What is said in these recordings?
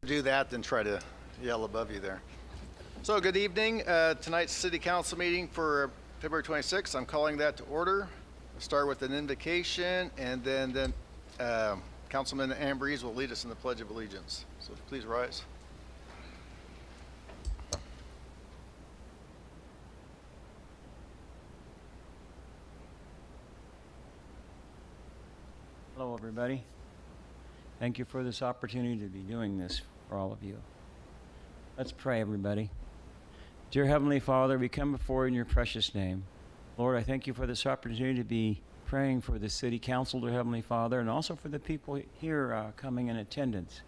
Do that, then try to yell above you there. So good evening. Tonight's City Council meeting for February 26th. I'm calling that to order. We'll start with an invocation, and then Councilman Ambrose will lead us in the Pledge of Allegiance. So please rise. Hello, everybody. Thank you for this opportunity to be doing this for all of you. Let's pray, everybody. Dear Heavenly Father, we come before you in your precious name. Lord, I thank you for this opportunity to be praying for the City Council, dear Heavenly Father, and also for the people here coming in attendance.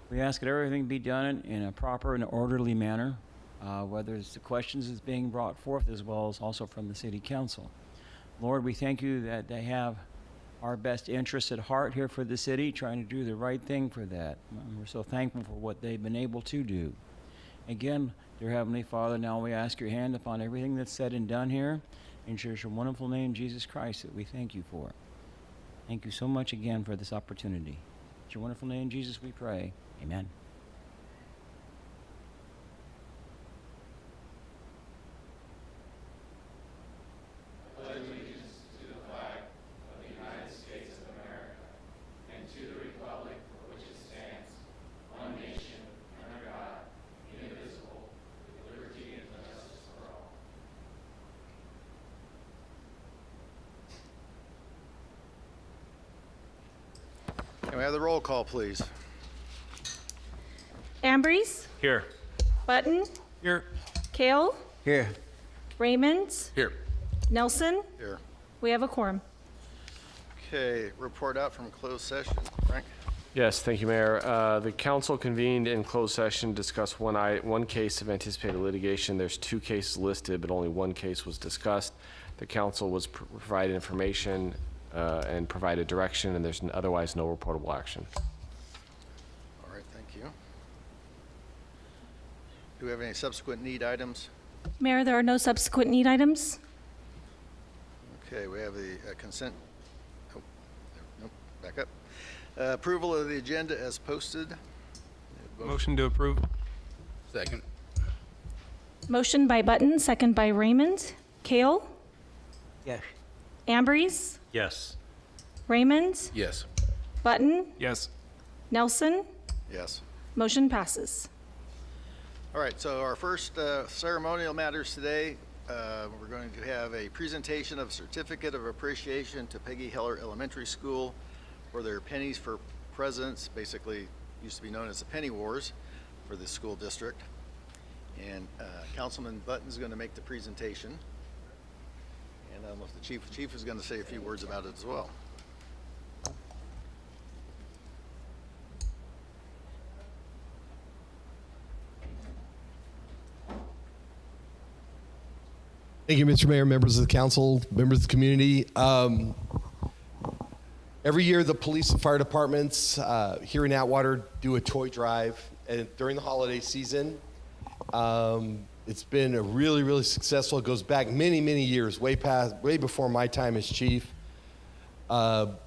We ask that everything be done in a proper and orderly manner, whether it's the questions that's being brought forth as well as also from the City Council. Lord, we thank you that they have our best interests at heart here for the city, trying to do the right thing for that. And we're so thankful for what they've been able to do. Again, dear Heavenly Father, now we ask your hand upon everything that's said and done here. In your wonderful name, Jesus Christ, that we thank you for. Thank you so much again for this opportunity. In your wonderful name, Jesus, we pray. Amen. Can we have the roll call, please? Ambrose, Here. Button, Here. Kale, Here. Raymond, Here. Nelson. Here. We have a quorum. Okay, report out from closed session. Frank? Yes, thank you, Mayor. The council convened in closed session, discussed one case of anticipated litigation. There's two cases listed, but only one case was discussed. The council was provided information and provided direction, and there's otherwise no reportable action. All right, thank you. Do we have any subsequent need items? Mayor, there are no subsequent need items. Okay, we have the consent. Oh, nope, back up. Approval of the agenda as posted. Motion to approve. Second. Motion by Button, second by Raymond. Kale, Yes. Ambrose, Yes. Raymond, Yes. Button, Yes. Nelson. Yes. Motion passes. All right, so our first ceremonial matters today, we're going to have a presentation of Certificate of Appreciation to Peggy Heller Elementary School for their Pennies for Presidents, basically used to be known as the Penny Wars for the school district. And Councilman Button's going to make the presentation. And I don't know if the chief is going to say a few words about it as well. Thank you, Mr. Mayor, members of the council, members of the community. Every year, the police and fire departments here in Atwater do a toy drive and during the holiday season. It's been a really, really successful. It goes back many, many years, way before my time as chief. But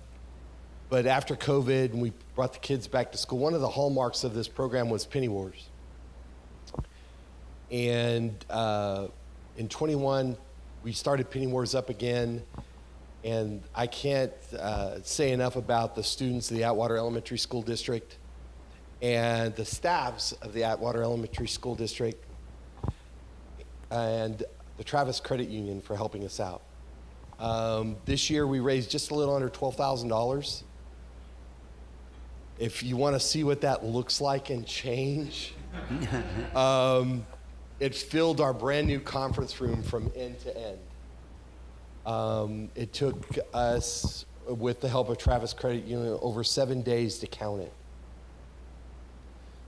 after COVID, and we brought the kids back to school, one of the hallmarks of this program was Penny Wars. And in 21, we started Penny Wars up again, and I can't say enough about the students of the Atwater Elementary School District and the staffs of the Atwater Elementary School District and the Travis Credit Union for helping us out. This year, we raised just a little under $12,000. If you want to see what that looks like and change, it filled our brand new conference room from end to end. It took us, with the help of Travis Credit Union, over 7 days to count it.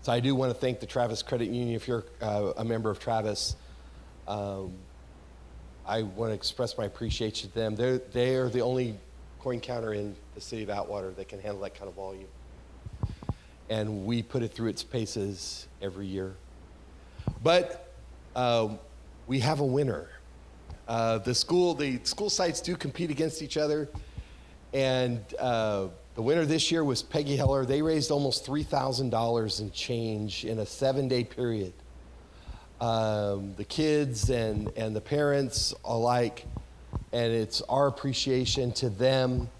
So I do want to thank the Travis Credit Union. If you're a member of Travis, I want to express my appreciation to them. They're the only coin counter in the city of Atwater that can handle that kind of volume. And we put it through its paces every year. But we have a winner. The school sites do compete against each other, and The winner this year was Peggy Heller. They raised almost $3,000 in change in a 7-day period. The kids and the parents alike, and it's our appreciation to them.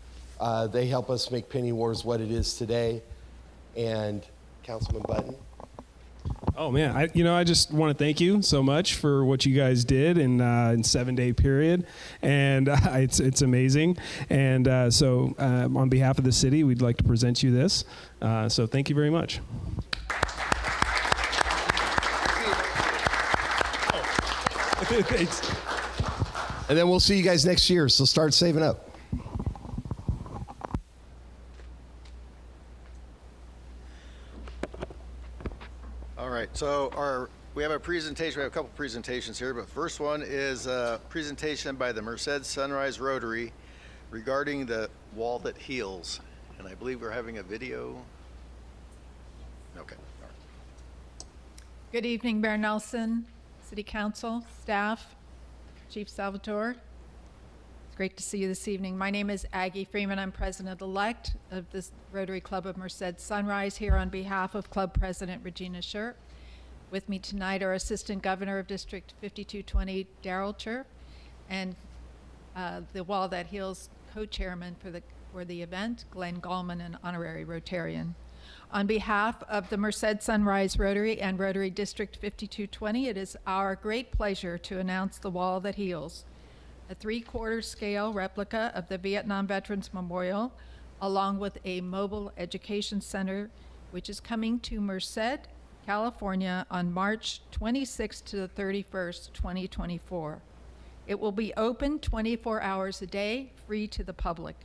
They help us make Penny Wars what it is today. And Councilman Button. Oh man, I just want to thank you so much for what you guys did in 7-day period, and it's amazing. And so on behalf of the city, we'd like to present you this. So thank you very much. Thanks. And then we'll see you guys next year. So start saving up. All right, so we have a presentation, we have a couple presentations here, but first one is a presentation by the Merced Sunrise Rotary regarding the wall that heals. And I believe we're having a video. Okay. All right. Good evening, Mayor Nelson, City Council, staff, Chief Salvatore. It's great to see you this evening. My name is Aggie Freeman. I'm president-elect of the Rotary Club of Merced Sunrise here on behalf of Club President Regina Scherp. With me tonight are Assistant Governor of District 5220, Darrell Chirp, and the Wall That Heals co-chairman for the event, Glenn Gallman, an honorary Rotarian. On behalf of the Merced Sunrise Rotary and Rotary District 5220, it is our great pleasure to announce the Wall That Heals, a 3/4 scale replica of the Vietnam Veterans Memorial, along with a mobile education center, which is coming to Merced, California on March 26th to the 31st, 2024. It will be open 24 hours a day, free to the public.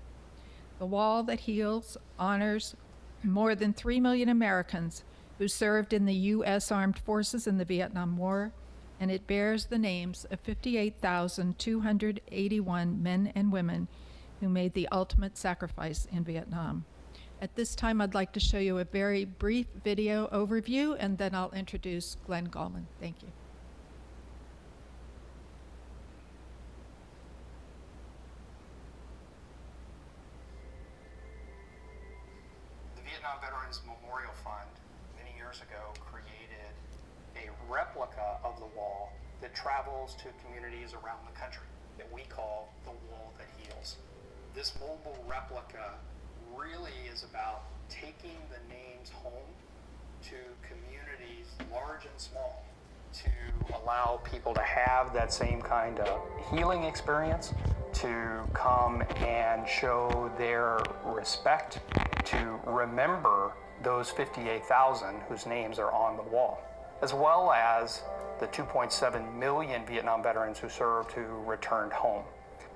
The Wall That Heals honors more than 3 million Americans who served in the U.S. Armed Forces in the Vietnam War, and it bears the names of 58,281 men and women who made the ultimate sacrifice in Vietnam. At this time, I'd like to show you a very brief video overview, and then I'll introduce Glenn Gallman. Thank you. The Vietnam Veterans Memorial Fund many years ago created a replica of the wall that travels to communities around the country that we call the Wall That Heals. This mobile replica really is about taking the names home to communities large and small to allow people to have that same kind of healing experience, to come and show their respect, to remember those 58,000 whose names are on the wall, as well as the 2.7 million Vietnam veterans who served who returned home.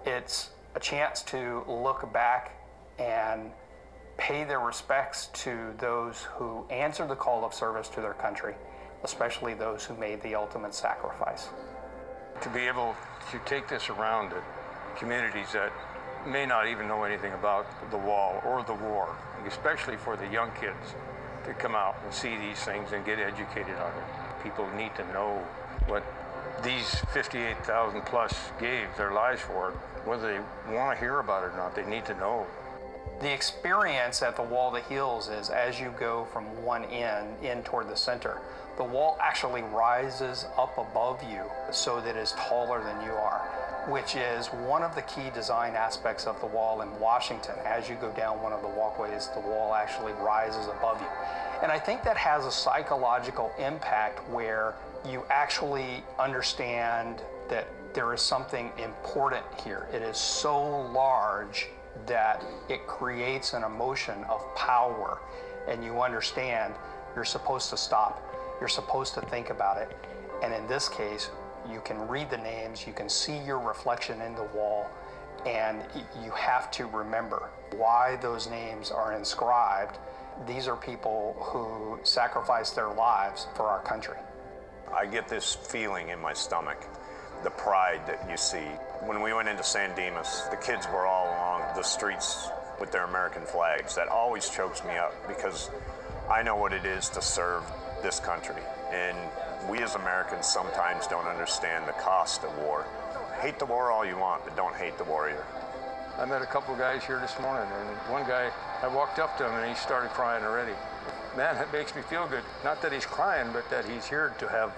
It's a chance to look back and pay their respects to those who answered the call of service to their country, especially those who made the ultimate sacrifice. To be able to take this around to communities that may not even know anything about the wall or the war, especially for the young kids to come out and see these things and get educated on it. People need to know what these 58,000 plus gave their lives for. Whether they want to hear about it or not, they need to know. The experience at the Wall That Heals is as you go from one end in toward the center, the wall actually rises up above you so that it's taller than you are, which is one of the key design aspects of the wall in Washington. As you go down one of the walkways, the wall actually rises above you. And I think that has a psychological impact where you actually understand that there is something important here. It is so large that it creates an emotion of power, and you understand you're supposed to stop, you're supposed to think about it. And in this case, you can read the names, you can see your reflection in the wall, and you have to remember why those names are inscribed. These are people who sacrificed their lives for our country. I get this feeling in my stomach, the pride that you see. When we went into San Dimas, the kids were all along the streets with their American flags. That always chokes me up because I know what it is to serve this country. And we as Americans sometimes don't understand the cost of war. Hate the war all you want, but don't hate the warrior. I met a couple guys here this morning, and one guy, I walked up to him and he started crying already. Man, that makes me feel good. Not that he's crying, but that he's here to have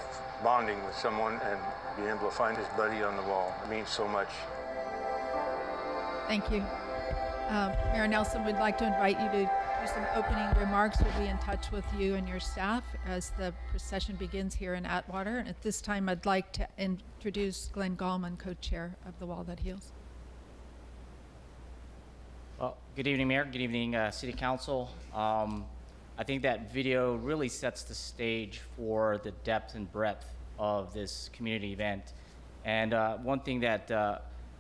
bonding with someone and being able to find his buddy on the wall. It means so much. Thank you. Mayor Nelson would like to invite you to do some opening remarks. We'll be in touch with you and your staff as the procession begins here in Atwater. And at this time, I'd like to introduce Glenn Gallman, co-chair of the Wall That Heals. Well, good evening, Mayor. Good evening, City Council. I think that video really sets the stage for the depth and breadth of this community event. And one thing that,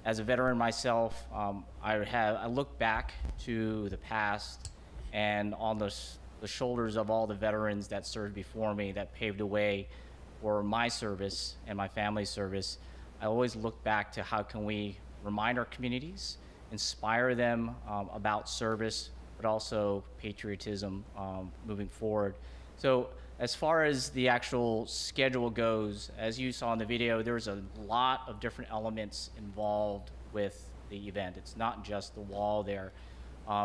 as a veteran myself, I look back to the past and on the shoulders of all the veterans that served before me, that paved the way for my service and my family's service. I always look back to how can we remind our communities, inspire them about service, but also patriotism moving forward. So as far as the actual schedule goes, as you saw in the video, there's a lot of different elements involved with the event. It's not just the wall there.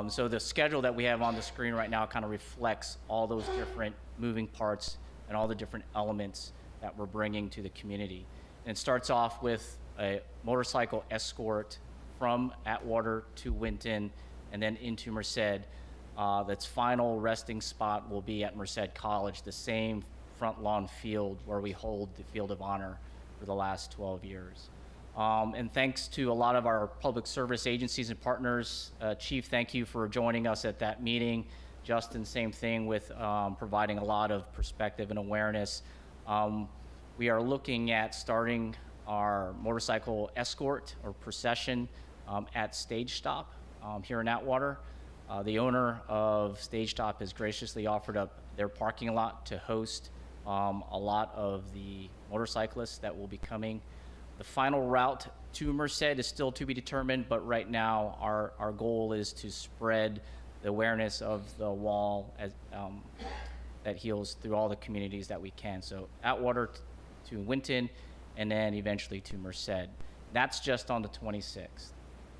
So the schedule that we have on the screen right now kind of reflects all those different moving parts and all the different elements that we're bringing to the community. And it starts off with a motorcycle escort from Atwater to Winton and then into Merced. That's final resting spot will be at Merced College, the same front lawn field where we hold the Field of Honor for the last 12 years. And thanks to a lot of our public service agencies and partners. Chief, thank you for joining us at that meeting. Justin, same thing with providing a lot of perspective and awareness. We are looking at starting our motorcycle escort or procession at Stage Stop here in Atwater. The owner of Stage Stop has graciously offered up their parking lot to host a lot of the motorcyclists that will be coming. The final route to Merced is still to be determined, but right now our goal is to spread the awareness of the wall as, that heals through all the communities that we can. So Atwater to Winton, and then eventually to Merced. That's just on the 26th.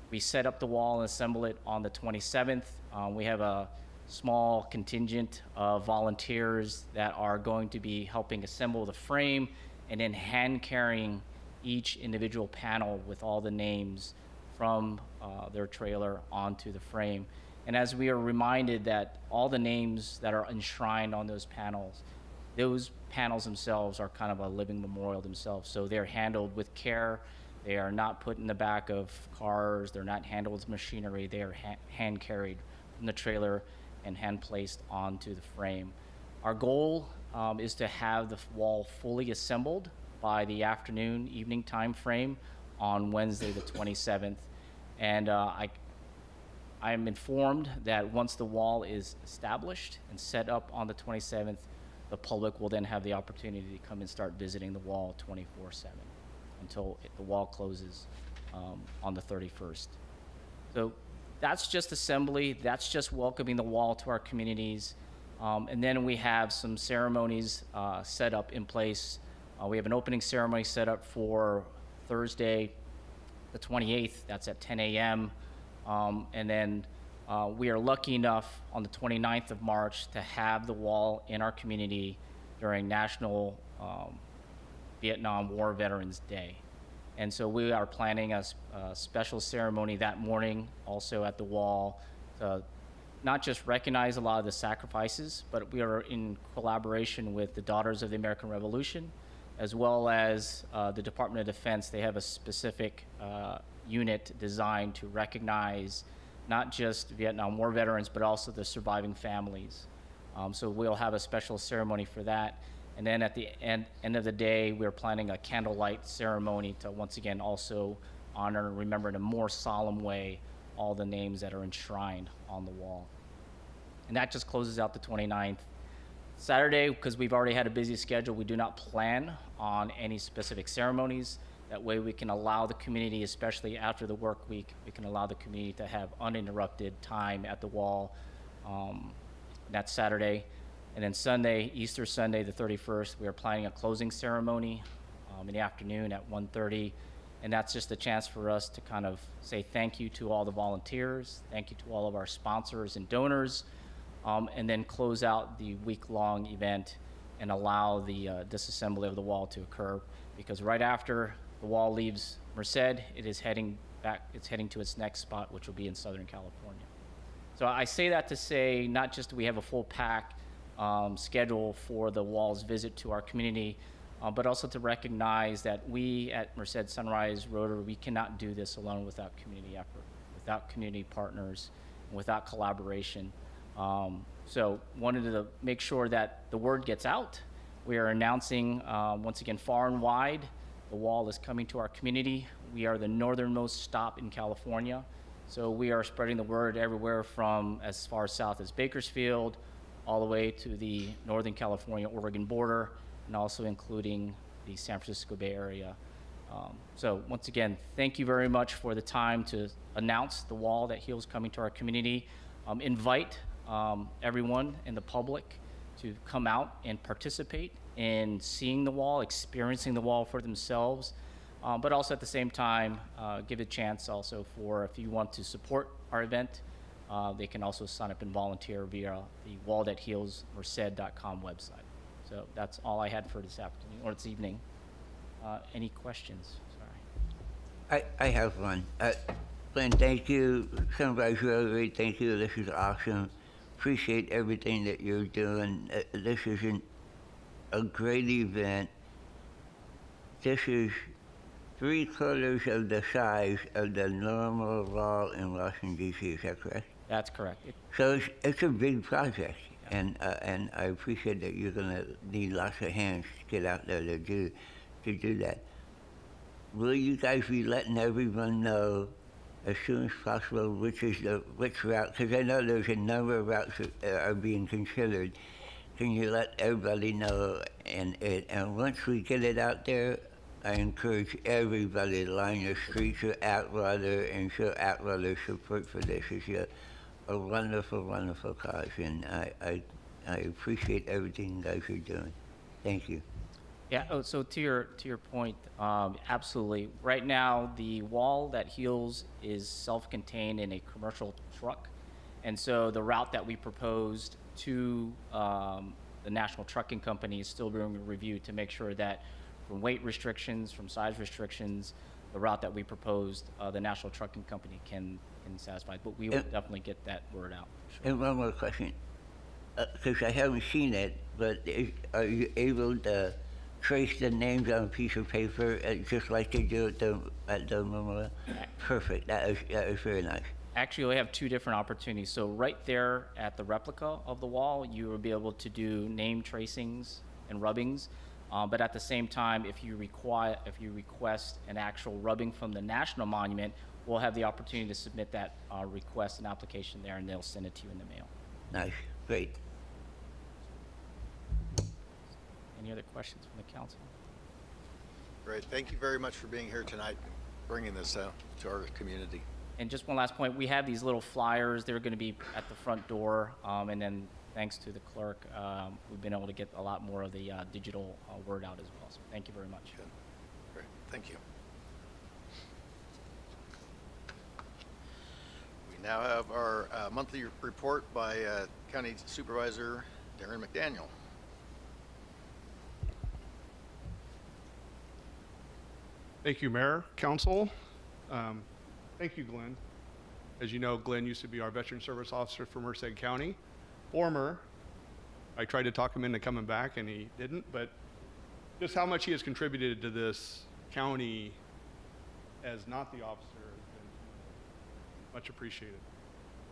We set up the wall and assemble it on the 27th. We have a small contingent of volunteers that are going to be helping assemble the frame and then hand carrying each individual panel with all the names from their trailer onto the frame. And as we are reminded that all the names that are enshrined on those panels themselves are kind of a living memorial themselves. So they're handled with care. They are not put in the back of cars. They're not handled with machinery. They are hand carried from the trailer and hand placed onto the frame. Our goal is to have the wall fully assembled by the evening time frame on Wednesday the 27th. And I am informed that once the wall is established and set up on the 27th, the public will then have the opportunity to come and start visiting the wall 24/7 until the wall closes on the 31st. So that's just assembly. That's just welcoming the wall to our communities. And then we have some ceremonies set up in place. We have an opening ceremony set up for Thursday, the 28th. That's at 10 a.m. And then we are lucky enough on the 29th of March to have the wall in our community during National Vietnam War Veterans Day. And so we are planning a special ceremony that morning also at the wall to not just recognize a lot of the sacrifices, but we are in collaboration with the Daughters of the American Revolution, as well as the Department of Defense. They have a specific unit designed to recognize not just Vietnam War veterans, but also the surviving families. So we'll have a special ceremony for that. And then at the end of the day, we're planning a candlelight ceremony to once again also honor and remember in a more solemn way all the names that are enshrined on the wall. And that just closes out the 29th. Saturday, because we've already had a busy schedule, we do not plan on any specific ceremonies. That way we can allow the community, especially after the work week, we can allow the community to have uninterrupted time at the wall. That's Saturday. And then Sunday, Easter Sunday, the 31st, we are planning a closing ceremony in the afternoon at 1:30. And that's just a chance for us to kind of say thank you to all the volunteers, thank you to all of our sponsors and donors, and then close out the week-long event and allow the disassembly of the wall to occur. Because right after the wall leaves Merced, it is heading back, it's heading to its next spot, which will be in Southern California. So I say that to say, not just do we have a full pack schedule for the wall's visit to our community, but also to recognize that we at Merced Sunrise Rotary, we cannot do this alone without community effort, without community partners, and without collaboration. So wanted to make sure that the word gets out. We are announcing, once again, far and wide, the wall is coming to our community. We are the northernmost stop in California. So we are spreading the word everywhere from as far south as Bakersfield, all the way to the Northern California-Oregon border, and also including the San Francisco Bay Area. So once again, thank you very much for the time to announce the wall that heals coming to our community. Invite everyone in the public to come out and participate in seeing the wall, experiencing the wall for themselves, but also at the same time, give a chance also for if you want to support our event, they can also sign up and volunteer via the wallthathealsmerced.com website. So that's all I had for this afternoon or this evening. Any questions? Sorry. I have one. Glenn, thank you. Sunrise Rotary, thank you. This is awesome. Appreciate everything that you're doing. This is a great event. This is 3/4 of the size of the normal wall in Washington, D.C. Is that correct? That's correct. So it's a big project, and I appreciate that you're going to need lots of hands to get out there to do that. Will you guys be letting everyone know as soon as possible which route? Because I know there's a number of routes that are being considered. Can you let everybody know? And once we get it out there, I encourage everybody to line your streets with Atwater and show Atwater support for this. It's a wonderful, wonderful cause, and I appreciate everything you guys are doing. Thank you. Yeah. Oh, so to your point, absolutely. Right now, the wall that heals is self-contained in a commercial truck, and so the route that we proposed to the National Trucking Company is still being reviewed to make sure that, from weight restrictions, from size restrictions, the route that we proposed, the National Trucking Company can satisfy. But we will definitely get that word out. Sure. And one more question, because I haven't seen it, but are you able to trace the names on a piece of paper, just like they do at the memorial? Perfect. That is very nice. Actually, we have two different opportunities. So right there at the replica of the wall, you will be able to do name tracings and rubbings. But at the same time, if you request an actual rubbing from the National Monument, we'll have the opportunity to submit that request and application there, and they'll send it to you in the mail. Nice. Great. Any other questions from the council? Great. Thank you very much for being here tonight, bringing this out to our community. And just one last point, we have these little flyers. They're going to be at the front door, and then thanks to the clerk, we've been able to get a lot more of the digital word out as well. So thank you very much. Good. Great. Thank you. We now have our monthly report by County Supervisor Darren McDaniel. Thank you, Mayor, Council. Thank you, Glenn. As you know, Glenn used to be our Veteran Service Officer for Merced County. Former. I tried to talk him into coming back, and he didn't, but just how much he has contributed to this county as not the officer has been much appreciated.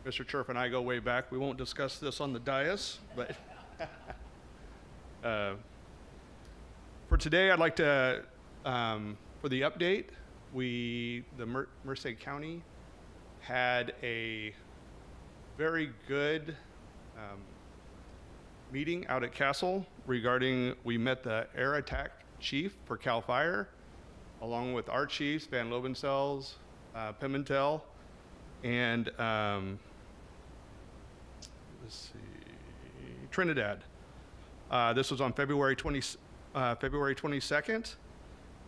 Mr. Chirp and I go way back. We won't discuss this on the dais, but for today, I'd like to, for the update, Merced County had a very good meeting out at Castle regarding, we met the air attack chief for CAL FIRE, along with our chiefs, Van Lobensel's, Pimentel, and let's see, Trinidad. This was on February 22nd.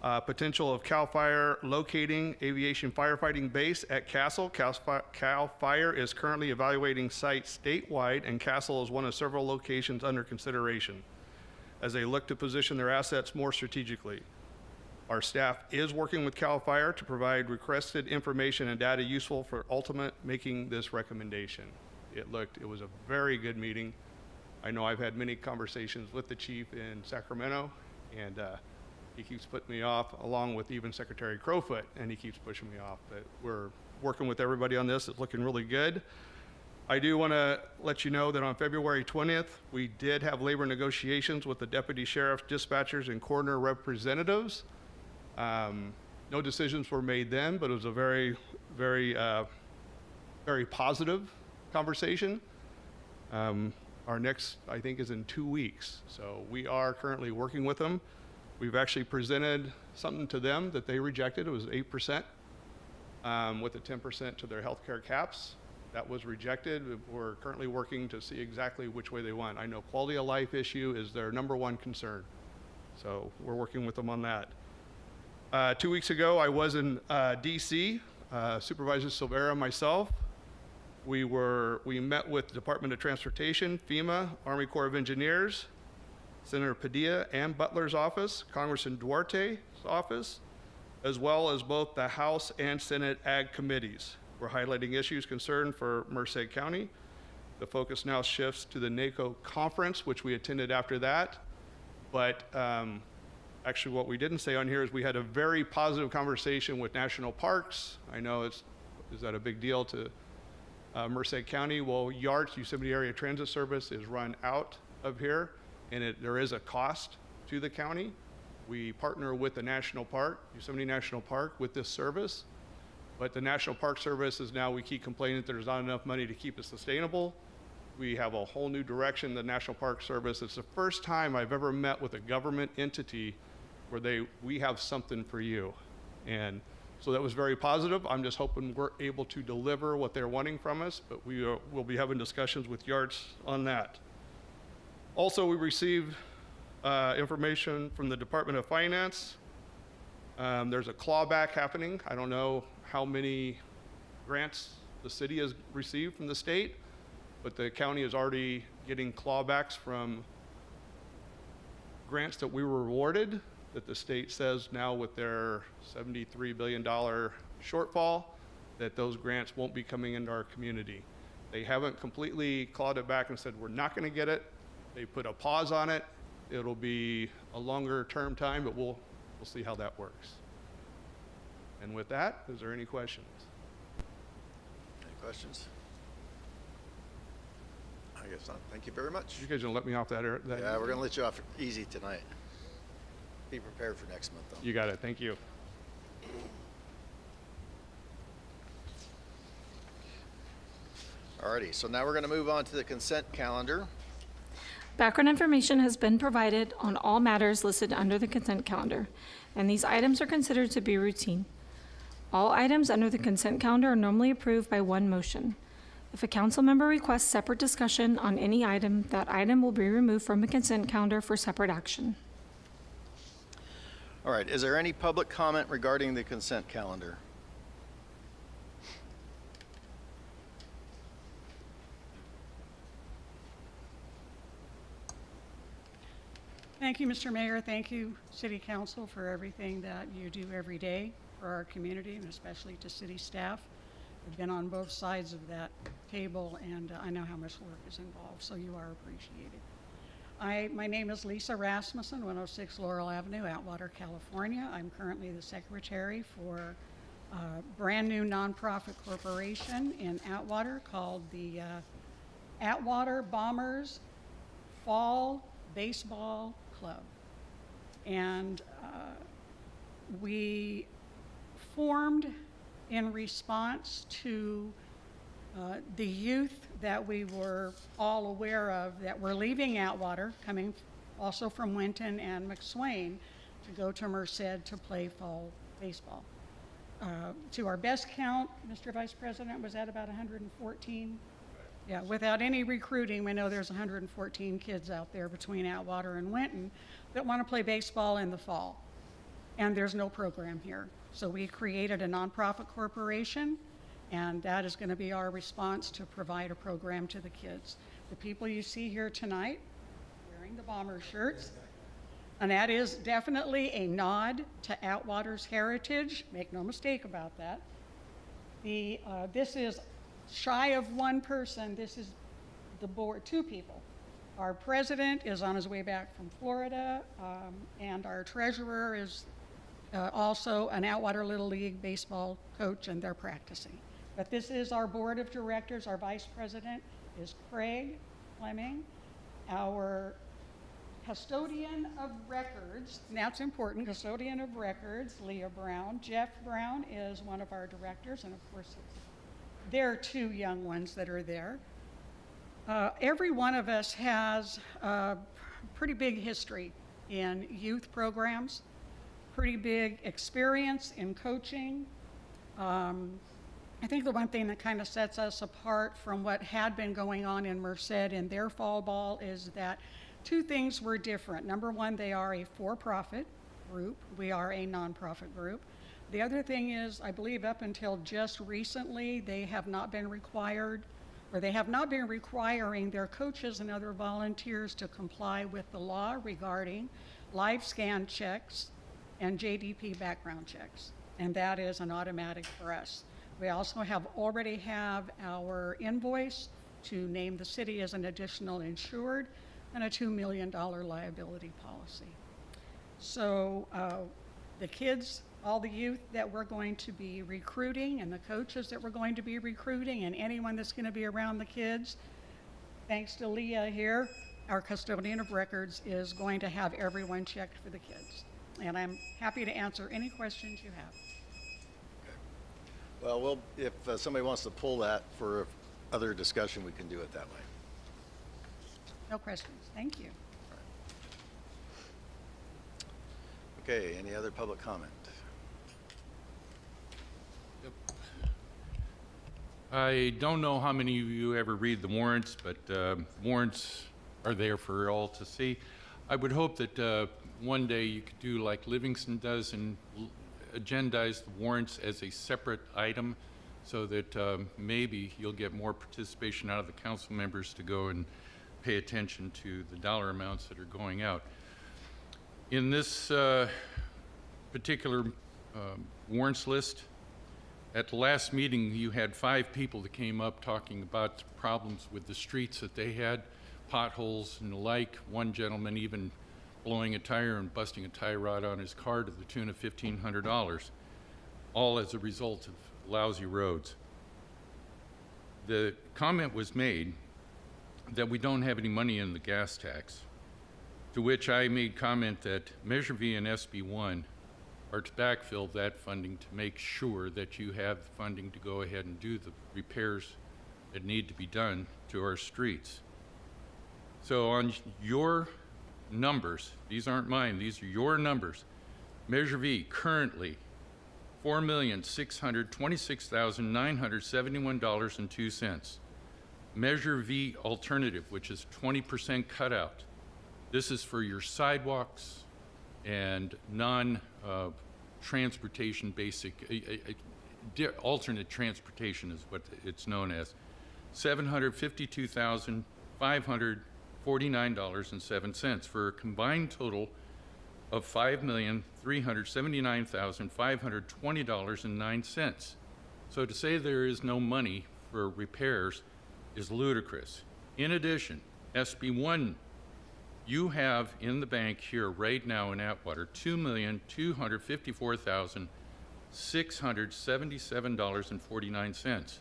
Potential of CAL FIRE locating aviation firefighting base at Castle. CAL FIRE is currently evaluating sites statewide, and Castle is one of several locations under consideration as they look to position their assets more strategically. Our staff is working with CAL FIRE to provide requested information and data useful for ultimate making this recommendation. It was a very good meeting. I know I've had many conversations with the chief in Sacramento, and he keeps putting me off, along with even Secretary Crowfoot, and he keeps pushing me off. But we're working with everybody on this. It's looking really good. I do want to let you know that on February 20th, we did have labor negotiations with the deputy sheriff, dispatchers, and coroner representatives. No decisions were made then, but it was a very, very, very positive conversation. Our next, I think, is in 2 weeks. So we are currently working with them. We've actually presented something to them that they rejected. It was 8% with a 10% to their healthcare caps. That was rejected. We're currently working to see exactly which way they want. I know quality of life issue is their number one concern. So we're working with them on that. 2 weeks ago, I was in DC, Supervisor Silvera and myself. We met with the Department of Transportation, FEMA, Army Corps of Engineers, Senator Padilla and Butler's office, Congressman Duarte's office, as well as both the House and Senate Ag committees. We're highlighting issues concerned for Merced County. The focus now shifts to the NACO conference, which we attended after that. But actually what we didn't say on here is we had a very positive conversation with national parks. I know is that a big deal to Merced County? Well, YARTS, Yosemite Area Transit Service, is run out of here, and there is a cost to the county. We partner with the National Park, Yosemite National Park, with this service. But the National Park Service is now, we keep complaining that there's not enough money to keep it sustainable. We have a whole new direction, the National Park Service. It's the first time I've ever met with a government entity where we have something for you. And so that was very positive. I'm just hoping we're able to deliver what they're wanting from us, but we'll be having discussions with YARTS on that. Also, we received information from the Department of Finance. There's a clawback happening. I don't know how many grants the city has received from the state, but the county is already getting clawbacks from grants that we were awarded, that the state says now with their $73 billion shortfall, that those grants won't be coming into our community. They haven't completely clawed it back and said, we're not going to get it. They put a pause on it. It'll be a longer term time, but we'll see how that works. And with that, is there any questions? Any questions? I guess not. Thank you very much. You guys gonna let me off that? Yeah, we're gonna let you off easy tonight. Be prepared for next month, though. You got it. Thank you. Alrighty, so now we're gonna move on to the consent calendar. Background information has been provided on all matters listed under the consent calendar, and these items are considered to be routine. All items under the consent calendar are normally approved by one motion. If a council member requests separate discussion on any item, that item will be removed from the consent calendar for separate action. All right, is there any public comment regarding the consent calendar? Thank you, Mr. Mayor. Thank you, City Council, for everything that you do every day for our community, and especially to city staff. I've been on both sides of that table, and I know how much work is involved, so you are appreciated. My name is Lisa Rasmussen, 106 Laurel Avenue, Atwater, California. I'm currently the secretary for a brand new nonprofit corporation in Atwater called the Atwater Bombers Fall Baseball Club. And we formed in response to the youth that we were all aware of that were leaving Atwater, coming also from Winton and McSwain, to go to Merced to play fall baseball. To our best count, Mr. Vice President, was that about 114? Yeah, without any recruiting, we know there's 114 kids out there between Atwater and Winton that want to play baseball in the fall. and there's no program here. So we created a nonprofit corporation, and that is going to be our response to provide a program to the kids. The people you see here tonight wearing the bomber shirts, and that is definitely a nod to Atwater's heritage. Make no mistake about that. This is shy of one person. This is the board, two people. Our president is on his way back from Florida, and our treasurer is also an Atwater Little League baseball coach, and they're practicing. But this is our board of directors. Our vice president is Craig Fleming. Our custodian of records, and that's important, custodian of records, Leah Brown. Jeff Brown is one of our directors, and of course, there are two young ones that are there. Every one of us has a pretty big history in youth programs, pretty big experience in coaching. I think the one thing that kind of sets us apart from what had been going on in Merced in their fall ball is that two things were different. Number one, they are a for-profit group. We are a nonprofit group. The other thing is, I believe up until just recently, they have not been required, or they have not been requiring their coaches and other volunteers to comply with the law regarding live scan checks and JDP background checks. And that is an automatic for us. We also already have our invoice to name the city as an additional insured and a $2 million liability policy. So the kids, all the youth that we're going to be recruiting and the coaches that we're going to be recruiting and anyone that's going to be around the kids, thanks to Leah here, our custodian of records is going to have everyone checked for the kids. And I'm happy to answer any questions you have. Well, if somebody wants to pull that for other discussion, we can do it that way. No questions. Thank you. Okay, any other public comment? I don't know how many of you ever read the warrants, but warrants are there for all to see. I would hope that one day you could do like Livingston does and agendize the warrants as a separate item so that maybe you'll get more participation out of the council members to go and pay attention to the dollar amounts that are going out. In this particular warrants list, at the last meeting, you had 5 people that came up talking about the problems with the streets that they had, potholes and the like. One gentleman even blowing a tire and busting a tie rod on his car to the tune of $1,500, all as a result of lousy roads. The comment was made that we don't have any money in the gas tax, to which I made comment that Measure V and SB1 are to backfill that funding to make sure that you have the funding to go ahead and do the repairs that need to be done to our streets. So on your numbers, these aren't mine, these are your numbers. Measure V currently $4,626,971.02. Measure V alternative, which is 20% cutout. This is for your sidewalks and non-transportation alternate transportation is what it's known as. $752,549.07 for a combined total of $5,379,520.09. So to say there is no money for repairs is ludicrous. In addition, SB1, you have in the bank here right now in Atwater $2,254,677.49.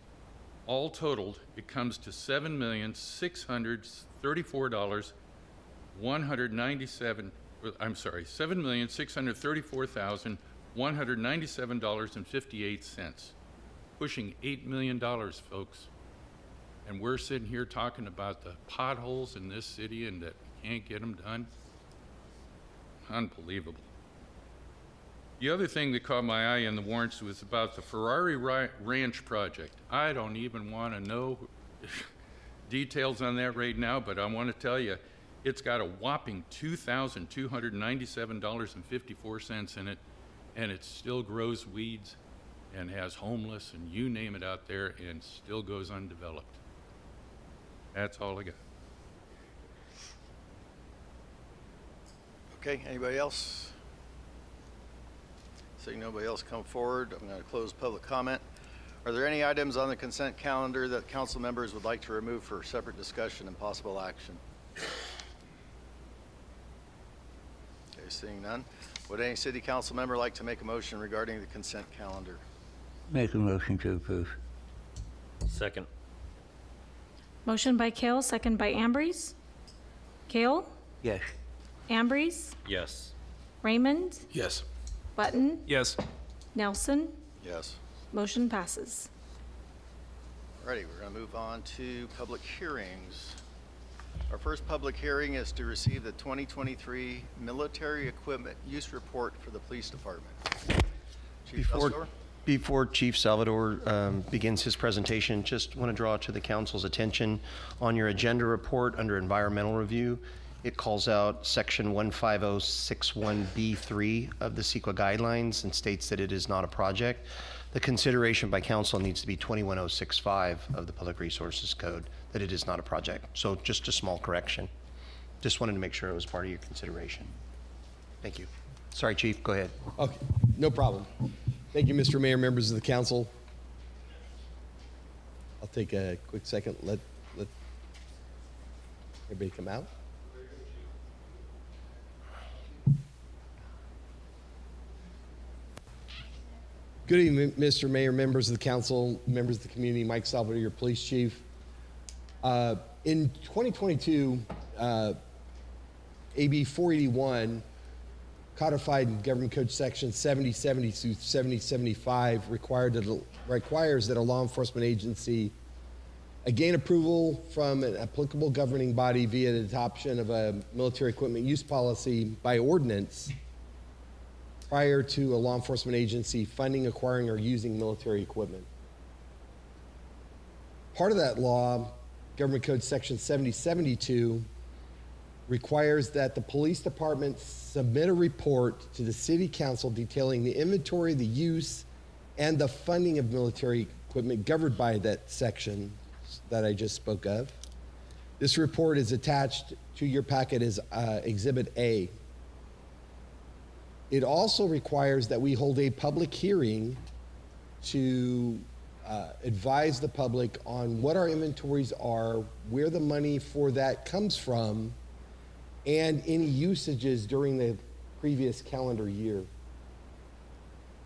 All totaled, it comes to $7,634,197.58, pushing $8 million, folks. And we're sitting here talking about the potholes in this city and that we can't get them done. Unbelievable. The other thing that caught my eye in the warrants was about the Ferrari Ranch project. I don't even want to know details on that right now, but I want to tell you, it's got a whopping $2,297.54 in it. and it still grows weeds and has homeless and you name it out there and still goes undeveloped. That's all I got. Okay, anybody else? Seeing nobody else come forward, I'm going to close public comment. Are there any items on the consent calendar that council members would like to remove for separate discussion and possible action? Okay, seeing none. Would any city council member like to make a motion regarding the consent calendar? Make a motion to approve. Second. Motion by Kale, second by Ambrose. Kale? Yes. Ambrose? Yes. Raymond? Yes. Button? Yes. Nelson? Yes. Motion passes. Alrighty, we're going to move on to public hearings. Our first public hearing is to receive the 2023 Military Equipment Use Report for the Police Department. Chief Salvador? Before Chief Salvador begins his presentation, just want to draw to the council's attention on your agenda report under environmental review. It calls out section 15061B3 of the CEQA guidelines and states that it is not a project. The consideration by council needs to be 21065 of the Public Resources Code, that it is not a project. So just a small correction. Just wanted to make sure it was part of your consideration. Thank you. Sorry, Chief, go ahead. Okay, no problem. Thank you, Mr. Mayor, members of the council. I'll take a quick second. Let everybody come out. Good evening, Mr. Mayor, members of the council, members of the community. Mike Salvador, your police chief. In 2022, AB 481, codified in Government Code Section 7070 through 7075, requires that a law enforcement agency gain approval from an applicable governing body via the adoption of a military equipment use policy by ordinance prior to a law enforcement agency funding, acquiring, or using military equipment. Part of that law, Government Code Section 7072, requires that the police department submit a report to the city council detailing the inventory, the use, and the funding of military equipment governed by that section that I just spoke of. This report is attached to your packet as Exhibit A. It also requires that we hold a public hearing to advise the public on what our inventories are, where the money for that comes from, and any usages during the previous calendar year.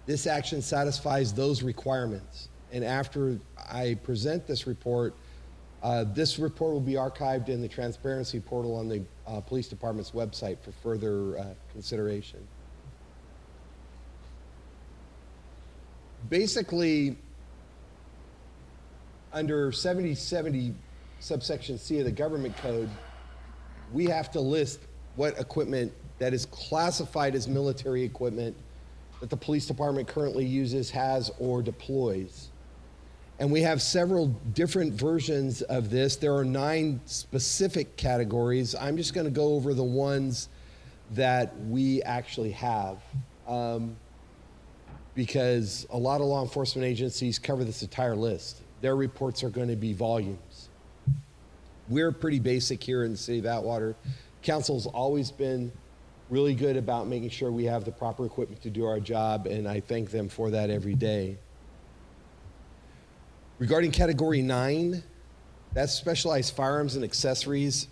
This action satisfies those requirements. And after I present this report will be archived in the transparency portal on the police department's website for further consideration. Basically, under 7070 subsection C of the government code, we have to list what equipment that is classified as military equipment that the police department currently uses, has, or deploys. And we have several different versions of this. There are 9 specific categories. I'm just going to go over the ones that we actually have. Because a lot of law enforcement agencies cover this entire list. Their reports are going to be volumes. We're pretty basic here in the city of Atwater. Council's always been really good about making sure we have the proper equipment to do our job, and I thank them for that every day. Regarding category 9, that's specialized firearms and accessories,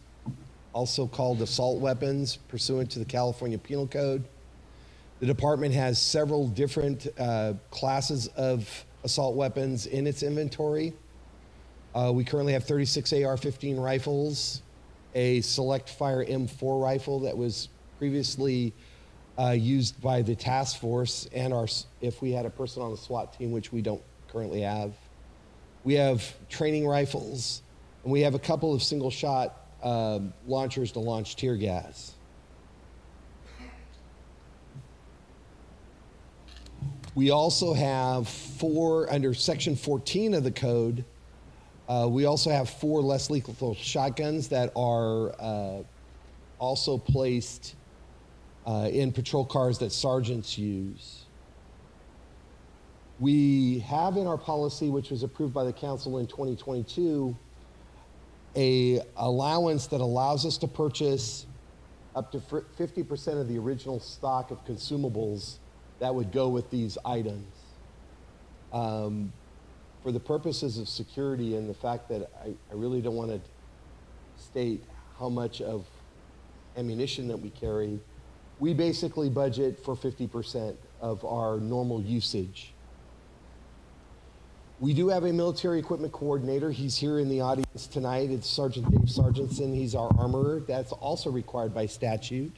also called assault weapons pursuant to the California Penal Code. The department has several different classes of assault weapons in its inventory. We currently have 36 AR-15 rifles, a Select Fire M4 rifle that was previously used by the task force, and if we had a person on the SWAT team, which we don't currently have. We have training rifles, and we have a couple of single-shot launchers to launch tear gas. We also have 4, under Section 14 of the code, we also have 4 less lethal shotguns that are also placed in patrol cars that sergeants use. We have in our policy, which was approved by the council in 2022, a allowance that allows us to purchase up to 50% of the original stock of consumables that would go with these items. For the purposes of security and the fact that I really don't want to state how much of ammunition that we carry, we basically budget for 50% of our normal usage. We do have a military equipment coordinator. He's here in the audience tonight. It's Sergeant Dave Sargentson. He's our armorer. That's also required by statute.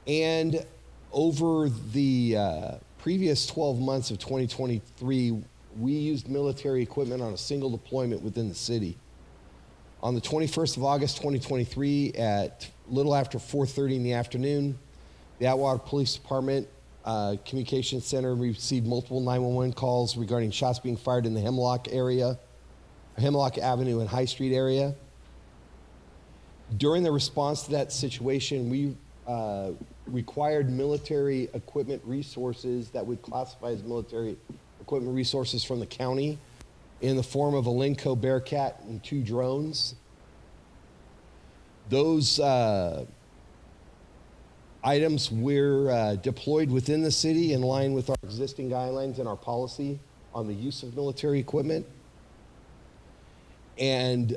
And over the previous 12 months of 2023, we used military equipment on a single deployment within the city. On the 21st of August 2023, at little after 4:30 in the afternoon, the Atwater Police Department Communications Center received multiple 911 calls regarding shots being fired in the Hemlock Avenue and High Street area. During the response to that situation, we required military equipment resources that would classify as military equipment resources from the county in the form of a Linco Bearcat and 2 drones. Those items were deployed within the city in line with our existing guidelines and our policy on the use of military equipment. And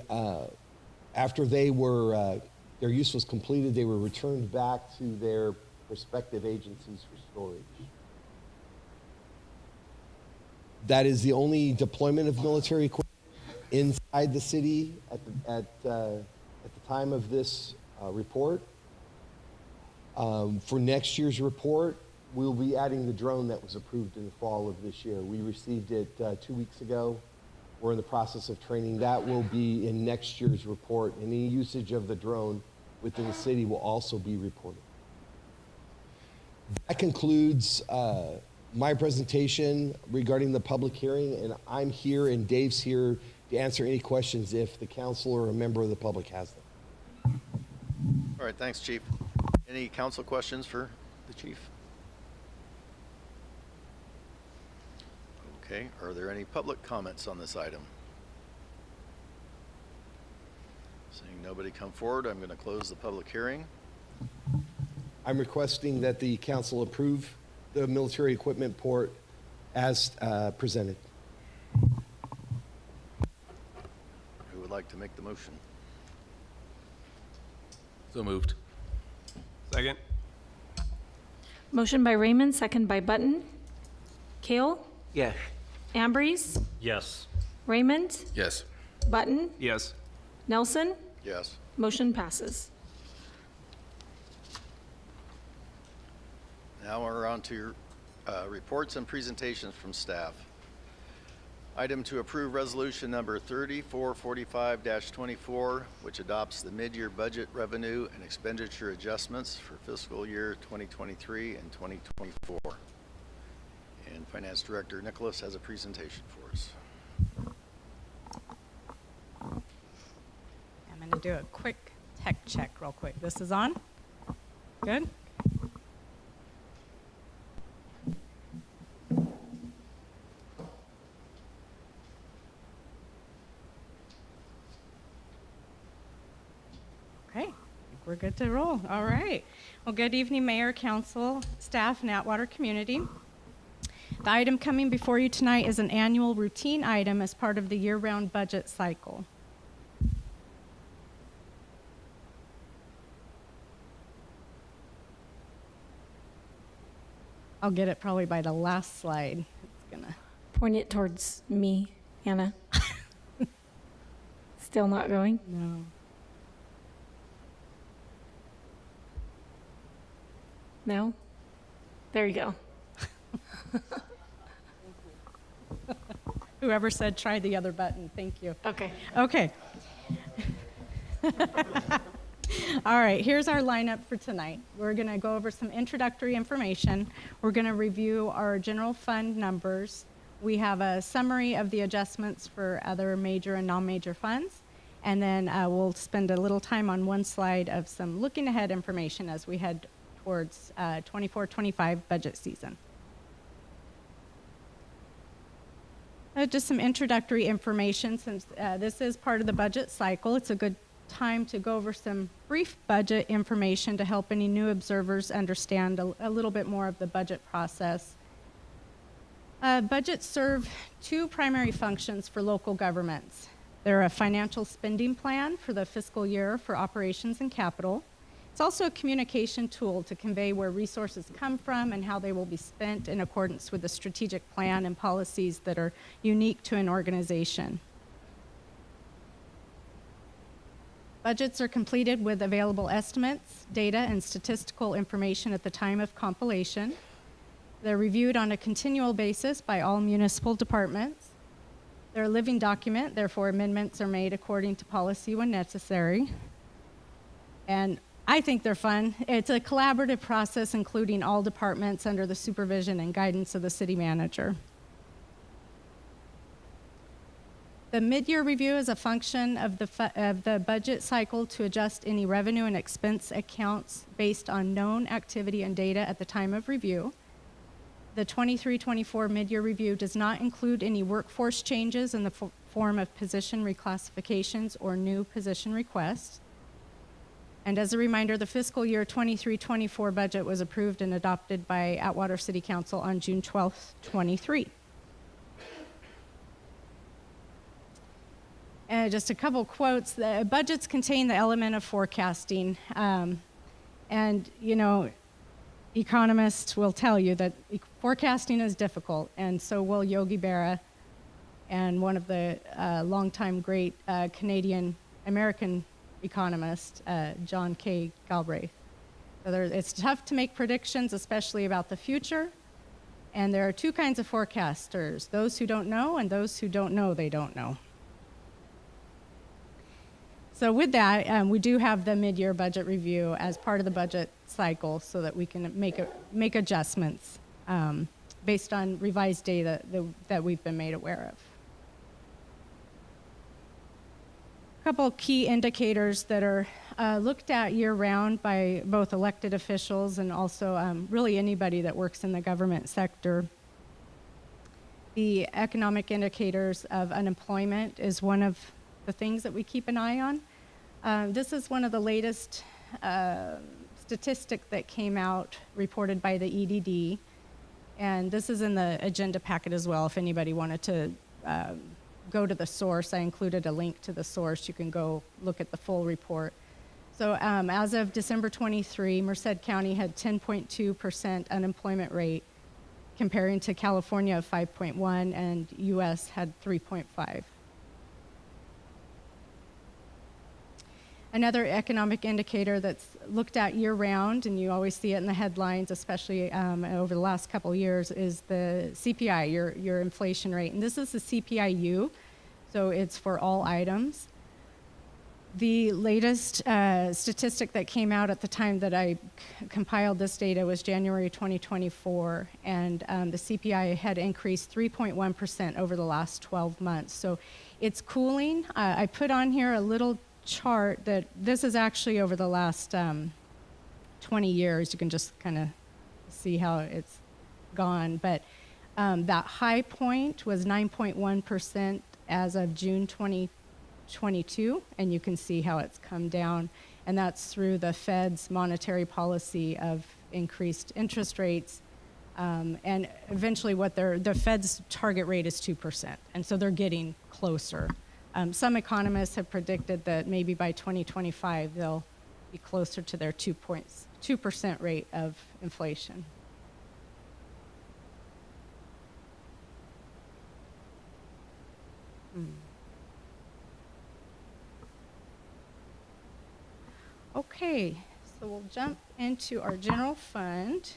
after they were, their use was completed, they were returned back to their respective agencies for storage. That is the only deployment of military equipment inside the city at the time of this report. For next year's report, we'll be adding the drone that was approved in the fall of this year. We received it 2 weeks ago. We're in the process of training. That will be in next year's report. Any usage of the drone within the city will also be reported. That concludes my presentation regarding the public hearing, and I'm here and Dave's here to answer any questions if the council or a member of the public has them. All right, thanks, Chief. Any council questions for the chief? Okay, are there any public comments on this item? Seeing nobody come forward, I'm going to close the public hearing. I'm requesting that the council approve the military equipment port as presented. Who would like to make the motion? So moved. Second. Motion by Raymond, second by Button. Kale? Yes. Ambrose? Yes. Raymond? Yes. Button? Yes. Nelson? Yes. Motion passes. Now we're on to reports and presentations from staff. Item to approve resolution number 3445-24, which adopts the mid-year budget revenue and expenditure adjustments for fiscal year 2023 and 2024. And Finance Director Nicholas has a presentation for us. I'm going to do a quick tech check real quick. This is on? Good? Okay, I think we're good to roll. All right. Well, good evening, Mayor, Council, staff, and Atwater community. The item coming before you tonight is an annual routine item as part of the year-round budget cycle. I'll get it probably by the last slide. It's gonna Point it towards me, Anna. Still not going? no. No? There you go. Whoever said try the other button, thank you. Okay. Okay. All right, here's our lineup for tonight. We're going to go over some introductory information. We're going to review our general fund numbers. We have a summary of the adjustments for other major and non-major funds. And then we'll spend a little time on one slide of some looking ahead information as we head towards 24-25 budget season. Just some introductory information since this is part of the budget cycle. It's a good time to go over some brief budget information to help any new observers understand a little bit more of the budget process. Budgets serve two primary functions for local governments. They're a financial spending plan for the fiscal year for operations and capital. It's also a communication tool to convey where resources come from and how they will be spent in accordance with the strategic plan and policies that are unique to an organization. Budgets are completed with available estimates, data, and statistical information at the time of compilation. They're reviewed on a continual basis by all municipal departments. They're a living document, therefore amendments are made according to policy when necessary. And I think they're fun. It's a collaborative process including all departments under the supervision and guidance of the city manager. The mid-year review is a function of the budget cycle to adjust any revenue and expense accounts based on known activity and data at the time of review. The 23-24 mid-year review does not include any workforce changes in the form of position reclassifications or new position requests. And as a reminder, the fiscal year 23-24 budget was approved and adopted by Atwater City Council on June 12th, 23. And just a couple quotes. The budgets contain the element of forecasting. And, you know, economists will tell you that forecasting is difficult, and so will Yogi Berra and one of the longtime great Canadian-American economist, John K. Galbraith. So it's tough to make predictions, especially about the future, and there are two kinds of forecasters, those who don't know and those who don't know they don't know. So with that, we do have the mid-year budget review as part of the budget cycle so that we can make adjustments based on revised data that we've been made aware of. A couple key indicators that are looked at year-round by both elected officials and also really anybody that works in the government sector. The economic indicators of unemployment is one of the things that we keep an eye on. This is one of the latest statistics that came out reported by the EDD, and this is in the agenda packet as well if anybody wanted to go to the source. I included a link to the source. You can go look at the full report. So as of December 23, Merced County had 10.2% unemployment rate, comparing to California of 5.1 and US had 3.5. Another economic indicator that's looked at year-round, and you always see it in the headlines, especially over the last couple of years, is the CPI, your inflation rate. And this is the CPI-U, so it's for all items. The latest statistic that came out at the time that I compiled this data was January 2024, and the CPI had increased 3.1% over the last 12 months. So it's cooling. I put on here a little chart that this is actually over the last 20 years. You can just kind of see how it's gone. But that high point was 9.1% as of June 2022, and you can see how it's come down. And that's through the Fed's monetary policy of increased interest rates. And eventually the Fed's target rate is 2%. And so they're getting closer. Some economists have predicted that maybe by 2025 they'll be closer to their 2% rate of inflation. Okay, so we'll jump into our general fund.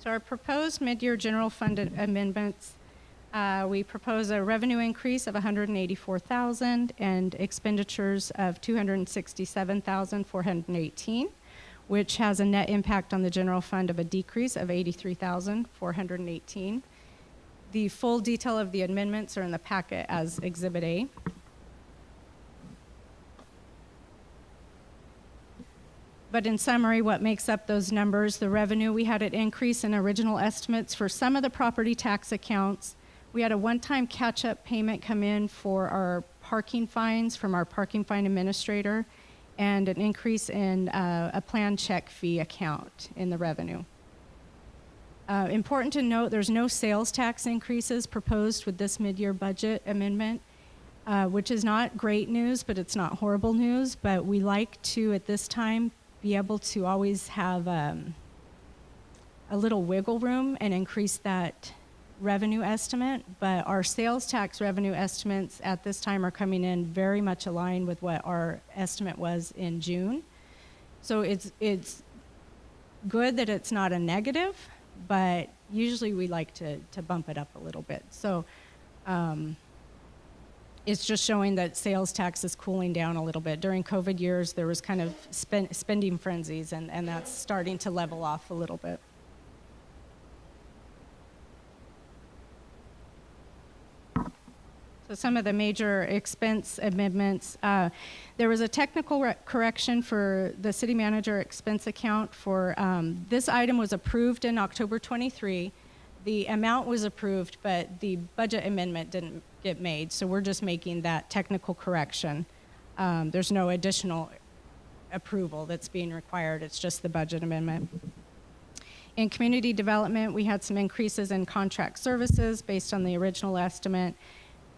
So our proposed mid-year general fund amendments, we propose a revenue increase of $184,000 and expenditures of $267,418, which has a net impact on the general fund of a decrease of $83,418. The full detail of the amendments are in the packet as Exhibit A. But in summary, what makes up those numbers, the revenue, we had an increase in original estimates for some of the property tax accounts. We had a one-time catch-up payment come in for our parking fines from our parking fine administrator, and an increase in a plan check fee account in the revenue. Important to note, there's no sales tax increases proposed with this mid-year budget amendment, which is not great news, but it's not horrible news. But we like to, at this time, be able to always have a little wiggle room and increase that revenue estimate. But our sales tax revenue estimates at this time are coming in very much aligned with what our estimate was in June. So it's good that it's not a negative, but usually we like to bump it up a little bit. So it's just showing that sales tax is cooling down a little bit. During COVID years, there was kind of spending frenzies, and that's starting to level off a little bit. So some of the major expense amendments, there was a technical correction for the city manager expense account for, this item was approved in October 23. The amount was approved, but the budget amendment didn't get made, so we're just making that technical correction. There's no additional approval that's being required, it's just the budget amendment. In community development, we had some increases in contract services based on the original estimate,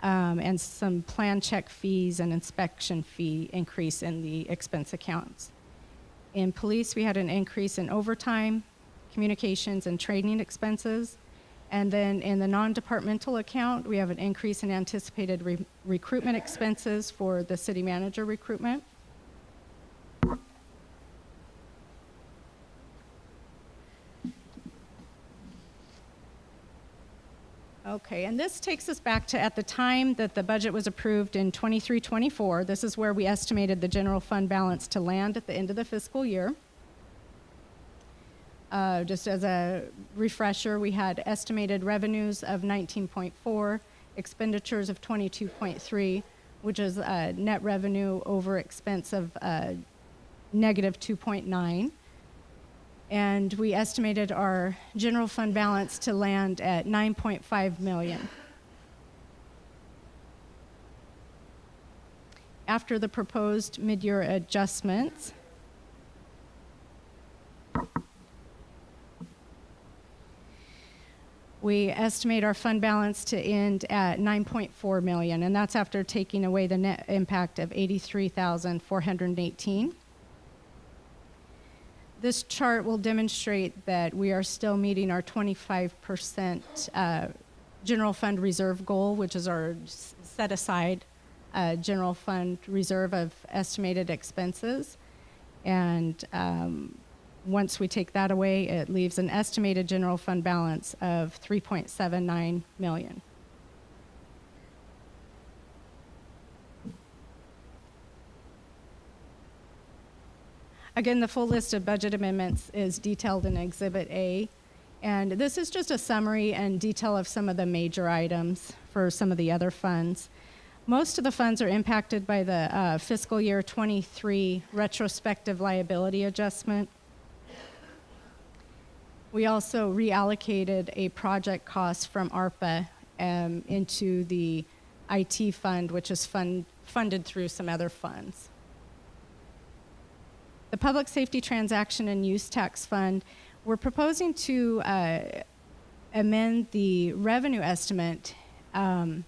and some plan check fees and inspection fee increase in the expense accounts. In police, we had an increase in overtime, communications, and training expenses. And then in the non-departmental account, we have an increase in anticipated recruitment expenses for the city manager recruitment. Okay, and this takes us back to at the time that the budget was approved in 23-24. This is where we estimated the general fund balance to land at the end of the fiscal year. Just as a refresher, we had estimated revenues of 19.4, expenditures of 22.3, which is a net revenue over expense of negative 2.9. And we estimated our general fund balance to land at 9.5 million. After the proposed mid-year adjustments, we estimate our fund balance to end at 9.4 million, and that's after taking away the net impact of 83,418. This chart will demonstrate that we are still meeting our 25% general fund reserve goal, which is our set aside general fund reserve of estimated expenses. And once we take that away, it leaves an estimated general fund balance of 3.79 million. Again, the full list of budget amendments is detailed in Exhibit A, and this is just a summary and detail of some of the major items for some of the other funds. Most of the funds are impacted by the fiscal year 23 retrospective liability adjustment. We also reallocated a project cost from ARPA into the IT fund, which is funded through some other funds. The Public Safety Transaction and Use Tax Fund, we're proposing to amend the revenue estimate. The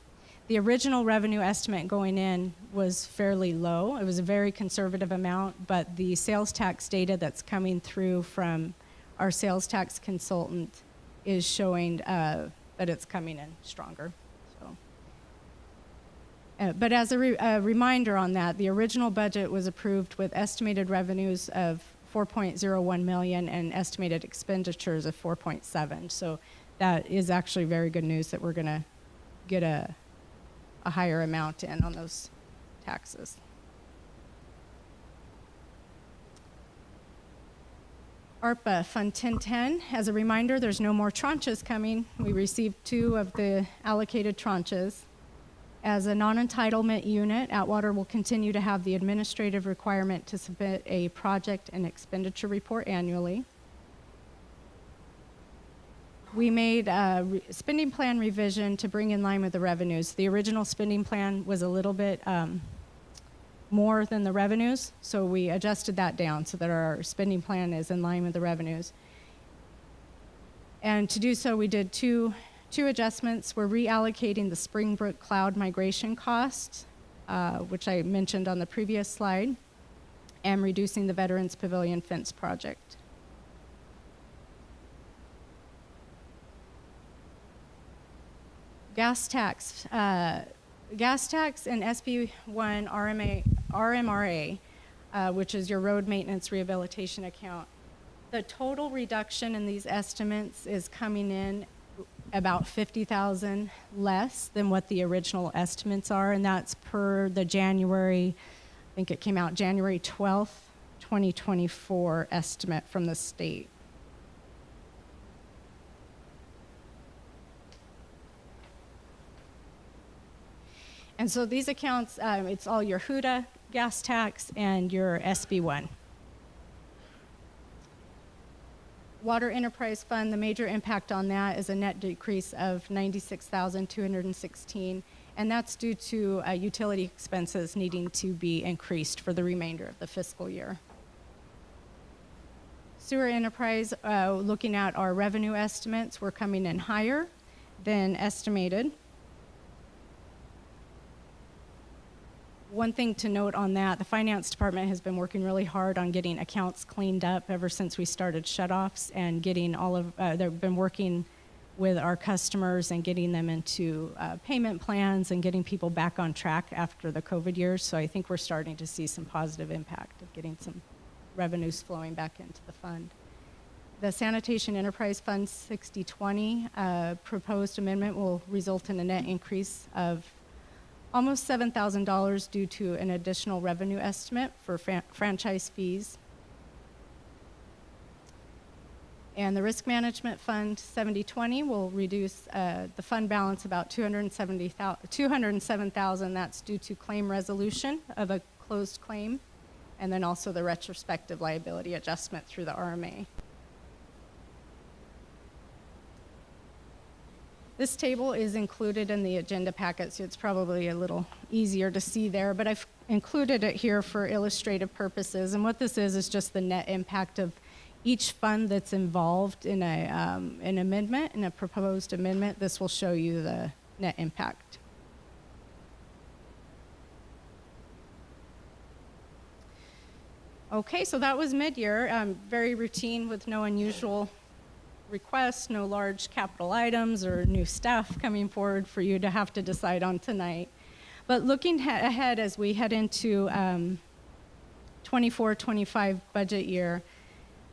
original revenue estimate going in was fairly low. It was a very conservative amount, but the sales tax data that's coming through from our sales tax consultant is showing that it's coming in stronger. But as a reminder on that, the original budget was approved with estimated revenues of 4.01 million and estimated expenditures of 4.7. So that is actually very good news that we're going to get a higher amount in on those taxes. ARPA Fund 1010, as a reminder, there's no more tranches coming. We received 2 of the allocated tranches. As a non-entitlement unit, Atwater will continue to have the administrative requirement to submit a project and expenditure report annually. We made a spending plan revision to bring in line with the revenues. The original spending plan was a little bit more than the revenues, so we adjusted that down so that our spending plan is in line with the revenues. And to do so, we did two adjustments. We're reallocating the Springbrook cloud migration costs, which I mentioned on the previous slide, and reducing the Veterans Pavilion fence project. Gas tax and SB1 RMRA, which is your road maintenance rehabilitation account. The total reduction in these estimates is coming in about $50,000 less than what the original estimates are, and that's per the January, I think it came out January 12th, 2024 estimate from the state. And so these accounts, it's all your HUDA, gas tax, and your SB1. Water Enterprise Fund, the major impact on that is a net decrease of $96,216, and that's due to utility expenses needing to be increased for the remainder of the fiscal year. Sewer Enterprise, looking at our revenue estimates, we're coming in higher than estimated. One thing to note on that, the finance department has been working really hard on getting accounts cleaned up ever since we started shutoffs and getting they've been working with our customers and getting them into payment plans and getting people back on track after the COVID years. So I think we're starting to see some positive impact of getting some revenues flowing back into the fund. The Sanitation Enterprise Fund 6020 proposed amendment will result in a net increase of almost $7,000 due to an additional revenue estimate for franchise fees. And the Risk Management Fund 7020 will reduce the fund balance about $207,000. That's due to claim resolution of a closed claim, and then also the retrospective liability adjustment through the RMA. This table is included in the agenda packet, so it's probably a little easier to see there, but I've included it here for illustrative purposes. And what this is just the net impact of each fund that's involved in an amendment, in a proposed amendment. This will show you the net impact. Okay, so that was mid-year, very routine with no unusual requests, no large capital items or new staff coming forward for you to have to decide on tonight. But looking ahead as we head into 24-25 budget year,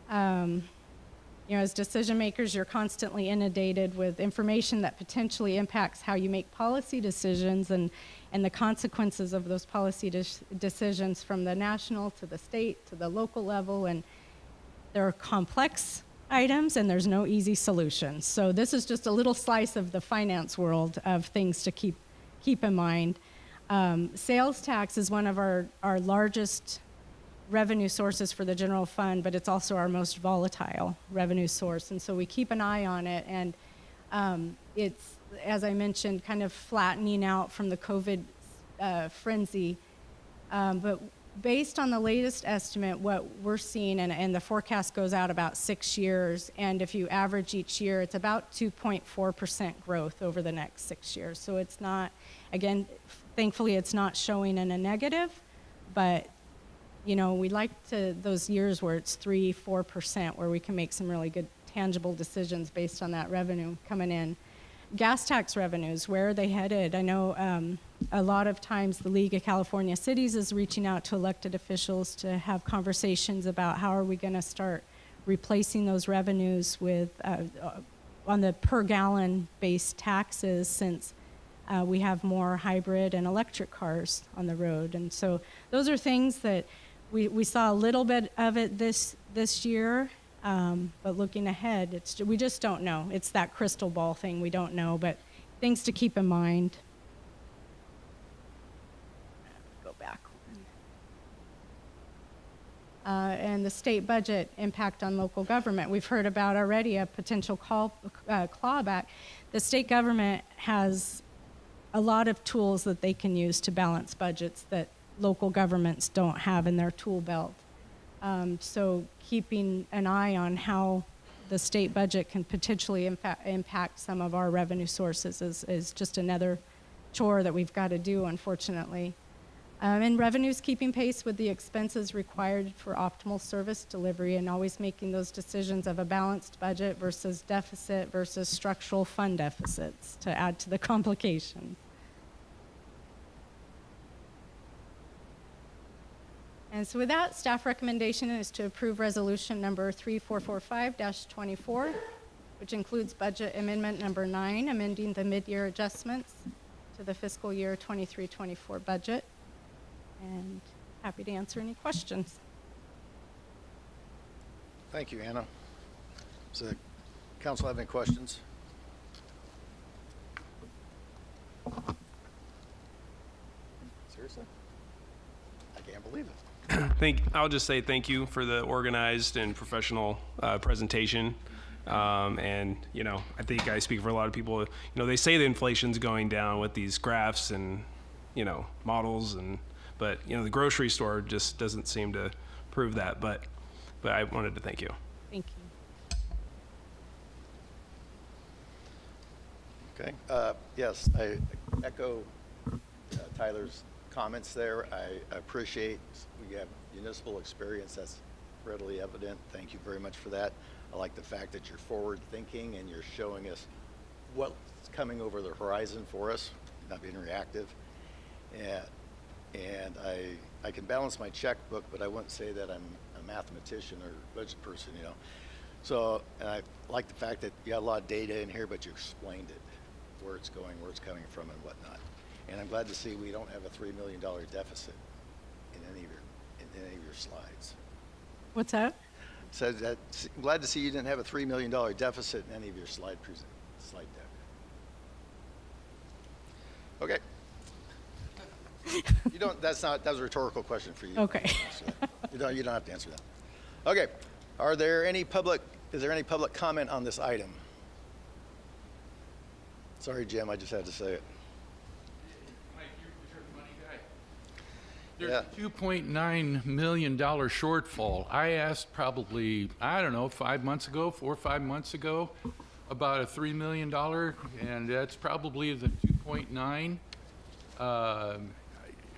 as decision makers, you're constantly inundated with information that potentially impacts how you make policy decisions and the consequences of those policy decisions from the national to the state to the local level, and they're complex items and there's no easy solutions. So this is just a little slice of the finance world of things to keep in mind. Sales tax is one of our largest revenue sources for the general fund, but it's also our most volatile revenue source. And so we keep an eye on it, and it's, as I mentioned, kind of flattening out from the COVID frenzy. But based on the latest estimate, what we're seeing, and the forecast goes out about 6 years, and if you average each year, it's about 2.4% growth over the next 6 years. So it's not, again, thankfully it's not showing in a negative, but we like those years where it's 3-4%, where we can make some really good tangible decisions based on that revenue coming in. Gas tax revenues, where are they headed? I know a lot of times the League of California Cities is reaching out to elected officials to have conversations about how are we going to start replacing those revenues with on the per gallon based taxes, since we have more hybrid and electric cars on the road. And so those are things that we saw a little bit of it this year. But looking ahead, we just don't know. It's that crystal ball thing. We don't know, but things to keep in mind. and the state budget impact on local government. We've heard about already a potential clawback. The state government has a lot of tools that they can use to balance budgets that local governments don't have in their tool belt. So keeping an eye on how the state budget can potentially impact some of our revenue sources is just another chore that we've got to do, unfortunately. And revenues keeping pace with the expenses required for optimal service delivery, and always making those decisions of a balanced budget versus deficit versus structural fund deficits to add to the complication. And so with that, staff recommendation is to approve resolution number 3445-24, which includes budget amendment number 9, amending the mid-year adjustments to the fiscal year 23-24 budget. And happy to answer any questions. Thank you, Anna. Does the council have any questions? Seriously? I can't believe it. I'll just say thank you for the organized and professional presentation. And, you know, I think I speak for a lot of people. You know, they say the inflation's going down with these graphs and, you know, models, but, you know, the grocery store just doesn't seem to prove that. But I wanted to thank you. Thank you. Okay. Yes, I echo Tyler's comments there. I appreciate we have municipal experience. That's readily evident. Thank you very much for that. I like the fact that you're forward thinking and you're showing us what's coming over the horizon for us, not being reactive. And I can balance my checkbook, but I wouldn't say that I'm a mathematician or budget person, you know. So I like the fact that you got a lot of data in here, but you explained it, where it's going, where it's coming from, and whatnot. And I'm glad to see we don't have a $3 million deficit in any of your slides. What's that? So I'm glad to see you didn't have a $3 million deficit in any of your slide deck. Okay. You don't. That was a rhetorical question for you. Okay. You don't have to answer that. Okay. Is there any public comment on this item? Sorry, Jim. I just had to say it. There's a $2.9 million shortfall. I asked probably, I don't know, 4 or 5 months ago, about a $3 million, and that's probably the 2.9.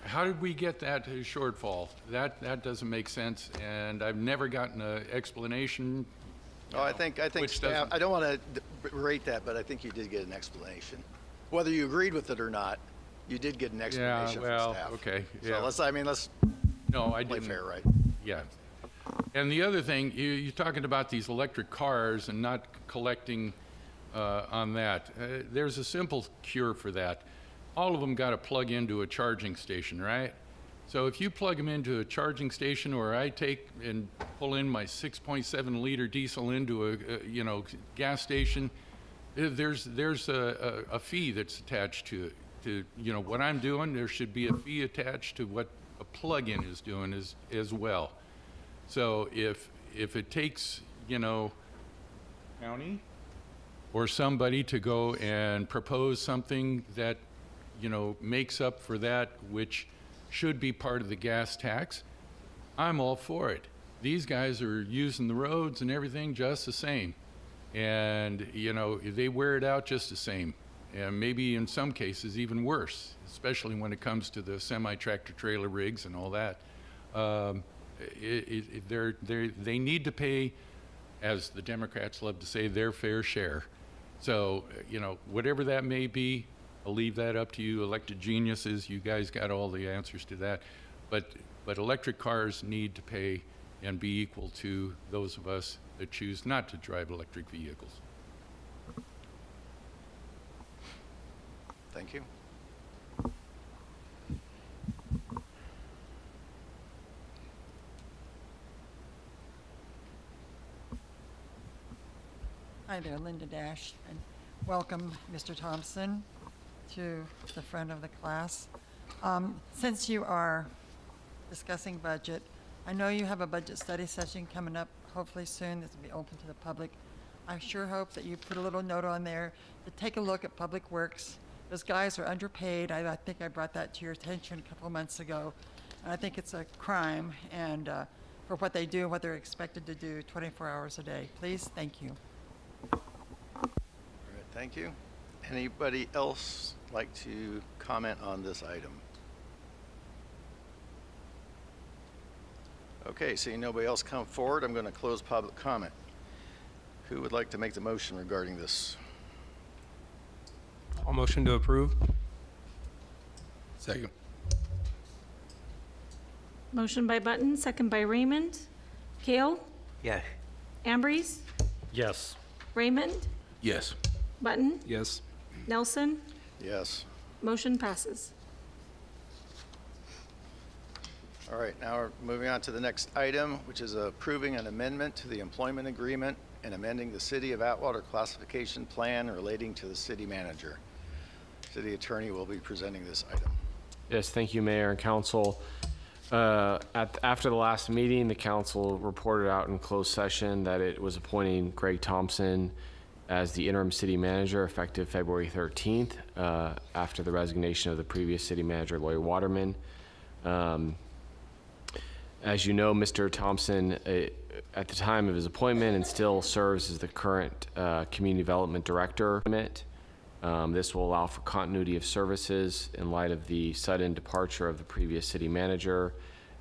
How did we get that shortfall? That doesn't make sense, and I've never gotten an explanation. Oh, I think staff, I don't want to rate that, but I think you did get an explanation. Whether you agreed with it or not, you did get an explanation from staff. Okay. So let's no, I play didn't. fair, right? Yeah. And the other thing, you're talking about these electric cars and not collecting on that. There's a simple cure for that. All of them got to plug into a charging station, right? So if you plug them into a charging station, or I take and pull in my 6.7 liter diesel into a gas station, there's a fee that's attached to it. To what I'm doing, there should be a fee attached to what a plug-in is doing as well. So if it takes county or somebody to go and propose something that makes up for that, which should be part of the gas tax, I'm all for it. These guys are using the roads and everything just the same, and they wear it out just the same. And maybe in some cases even worse, especially when it comes to the semi-tractor trailer rigs and all that. They need to pay, as the Democrats love to say, their fair share. So, whatever that may be, I'll leave that up to you elected geniuses. You guys got all the answers to that. But electric cars need to pay and be equal to those of us that choose not to drive electric vehicles. Thank you. Hi there, Linda Dash, and welcome Mr. Thompson to the front of the class. Since you are discussing budget, I know you have a budget study session coming up hopefully soon. This will be open to the public. I sure hope that you put a little note on there to take a look at Public Works. Those guys are underpaid. I think I brought that to your attention a couple of months ago. And I think it's a crime and for what they do, what they're expected to do 24 hours a day. Please, thank you. All right, thank you. Anybody else like to comment on this item? Okay, seeing nobody else come forward, I'm going to close public comment. Who would like to make the motion regarding this? I'll motion to approve. Second. Motion by Button, second by Raymond. Kale? Yes. Ambrose? Yes. Raymond? Yes. Button? Yes. Nelson? Yes. Motion passes. All right, now we're moving on to the next item, which is approving an amendment to the employment agreement and amending the City of Atwater classification plan relating to the city manager. City attorney will be presenting this item. Yes, thank you, Mayor and Council. After the last meeting, the council reported out in closed session that it was appointing Greg Thompson as the interim city manager effective February 13th, after the resignation of the previous city manager, Lloyd Waterman. As you know, Mr. Thompson, at the time of his appointment, and still serves as the current community development director. This will allow for continuity of services in light of the sudden departure of the previous city manager,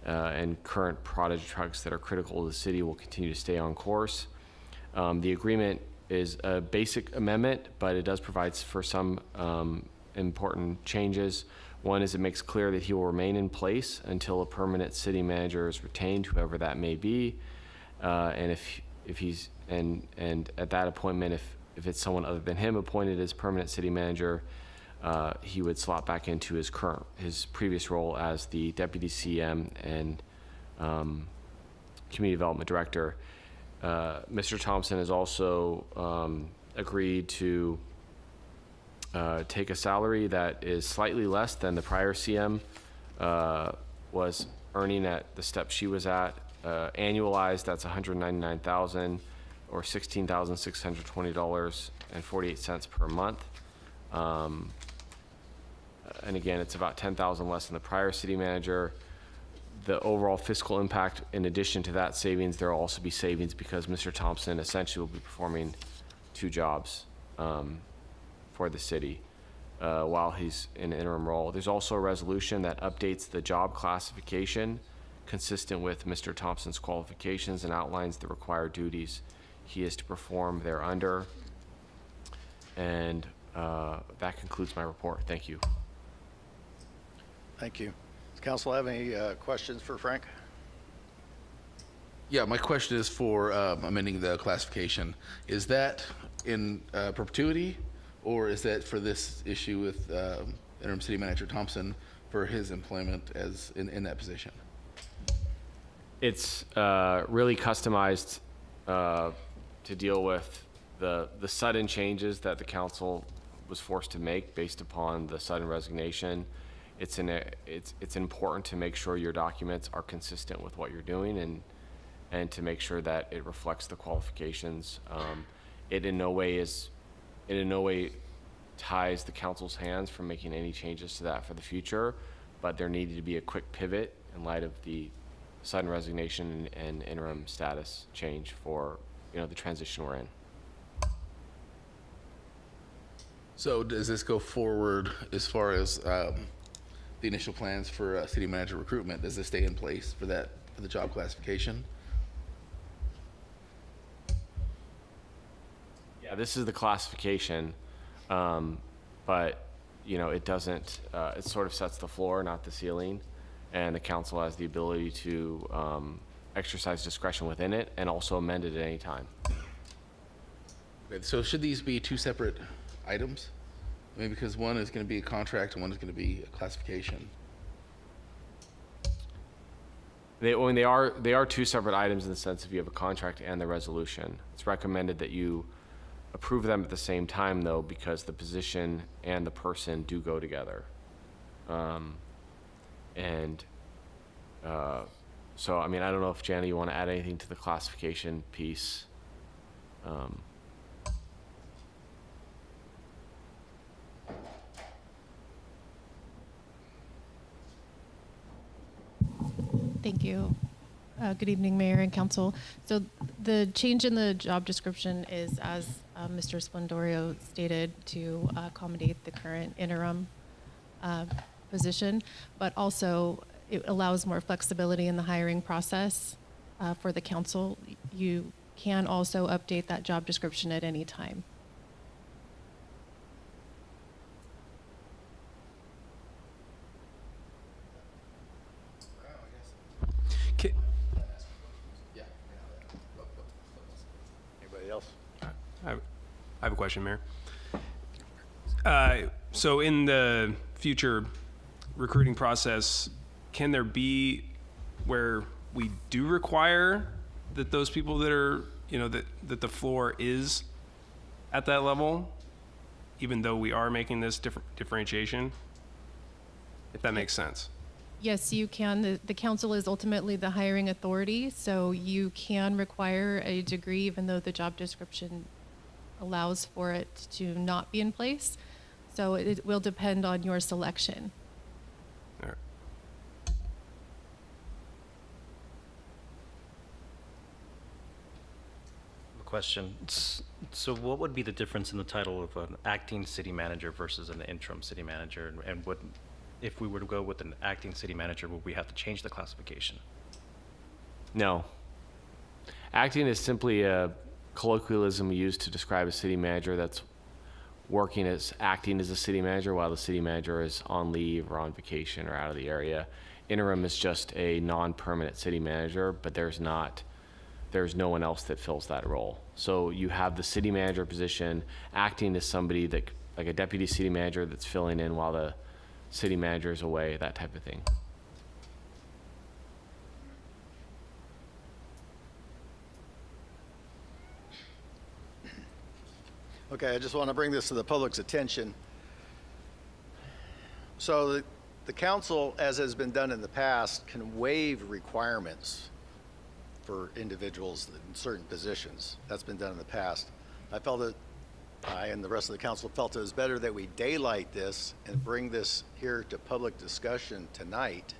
and current projects that are critical to the city will continue to stay on course. The agreement is a basic amendment, but it does provide for some important changes. One is it makes clear that he will remain in place until a permanent city manager is retained, whoever that may be. And if he's and at that appointment, if it's someone other than him appointed as permanent city manager, he would slot back into his previous role as the deputy CM and community development director. Mr. Thompson has also agreed to take a salary that is slightly less than the prior CM was earning at the step she was at. Annualized, that's $199,000 or $16,620.48 per month. And again, it's about $10,000 less than the prior city manager. The overall fiscal impact, in addition to that savings, there will also be savings because Mr. Thompson essentially will be performing two jobs for the city while he's in an interim role. There's also a resolution that updates the job classification consistent with Mr. Thompson's qualifications and outlines the required duties he is to perform thereunder. And that concludes my report. Thank you. Thank you. Does council have any questions for Frank? Yeah, my question is for amending the classification. Is that in perpetuity, or is that for this issue with interim city manager Thompson for his employment as in that position? It's really customized to deal with the sudden changes that the council was forced to make based upon the sudden resignation. It's important to make sure your documents are consistent with what you're doing and to make sure that it reflects the qualifications. It in no way ties the council's hands from making any changes to that for the future, but there needed to be a quick pivot in light of the sudden resignation and interim status change for the transition we're in. So does this go forward as far as the initial plans for city manager recruitment? Does this stay in place for the job classification? Yeah, this is the classification, but it doesn't. It sort of sets the floor, not the ceiling, and the council has the ability to exercise discretion within it and also amend it at any time. Okay, so should these be two separate items? I mean, because one is going to be a contract and one is going to be a classification. They are two separate items in the sense if you have a contract and the resolution. It's recommended that you approve them at the same time, though, because the position and the person do go together. So, I mean, I don't know if, Jana, you want to add anything to the classification piece? Thank you. Good evening, Mayor and Council. So the change in the job description is, as Mr. Splendorio stated, to accommodate the current interim position, but also it allows more flexibility in the hiring process for the council. You can also update that job description at any time. Anybody else? I have a question, Mayor. So in the future recruiting process, can there be where we do require that those people that are, that the floor is at that level, even though we are making this differentiation? If that makes sense. Yes, you can. The council is ultimately the hiring authority, so you can require a degree even though the job description allows for it to not be in place. So it will depend on your selection. A question. So what would be the difference in the title of an acting city manager versus an interim city manager? And what, if we were to go with an acting city manager, would we have to change the classification? No. Acting is simply a colloquialism used to describe a city manager that's acting as a city manager while the city manager is on leave or on vacation or out of the area. Interim is just a non-permanent city manager, but there's no one else that fills that role. So you have the city manager position. Acting is somebody that, like a deputy city manager that's filling in while the city manager is away, that type of thing. Okay, I just want to bring this to the public's attention. So the council, as has been done in the past, can waive requirements for individuals in certain positions. That's been done in the past. I and the rest of the council felt it was better that we daylight this and bring this here to public discussion tonight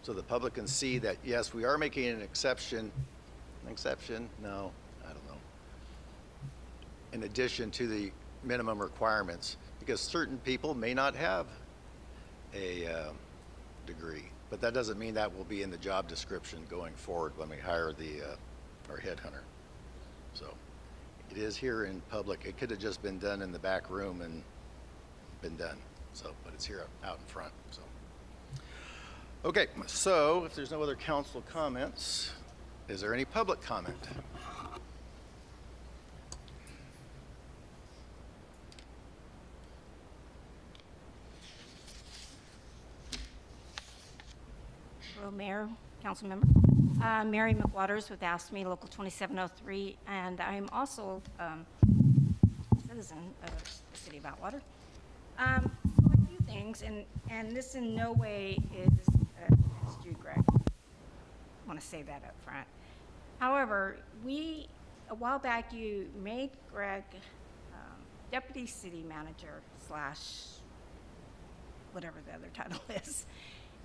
so the public can see that, yes, we are making an exception. An exception? No, I don't know. In addition to the minimum requirements, because certain people may not have a degree, but that doesn't mean that will be in the job description going forward when we hire our headhunter. So it is here in public. It could have just been done in the back room and been done. So, but it's here out in front. So, okay. So if there's no other council comments, is there any public comment? Hello, Mayor, council member. Mary McWaters with AFSCME Local 2703, and I'm also a citizen of the city of Atwater. So a few things, and this in no way is against you, Greg. I want to say that up front. However, a while back, you made Greg deputy city manager / whatever the other title is.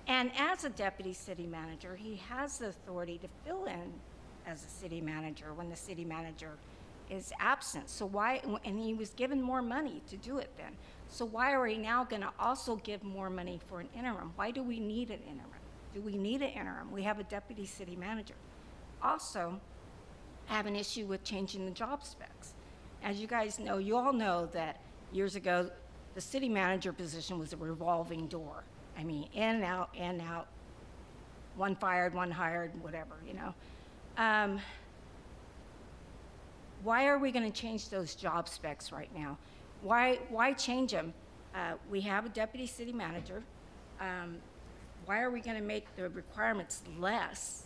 And as a deputy city manager, he has the authority to fill in as a city manager when the city manager is absent. So why, and he was given more money to do it then. So why are we now gonna also give more money for an interim? Why do we need an interim? Do we need an interim? We have a deputy city manager. Also, I have an issue with changing the job specs. As you guys know, you all know that years ago, the city manager position was a revolving door. I mean, in and out, one fired, one hired, whatever, you know. Why are we going to change those job specs right now? Why change them? We have a deputy city manager. Why are we going to make the requirements less?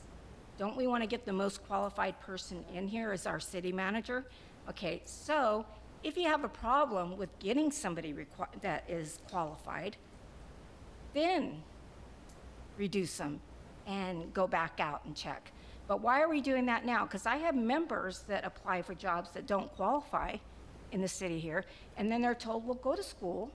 Don't we want to get the most qualified person in here as our city manager? Okay, so if you have a problem with getting somebody that is qualified, then reduce them and go back out and check. But why are we doing that now? Because I have members that apply for jobs that don't qualify in the city here, and then they're told, well, go to school,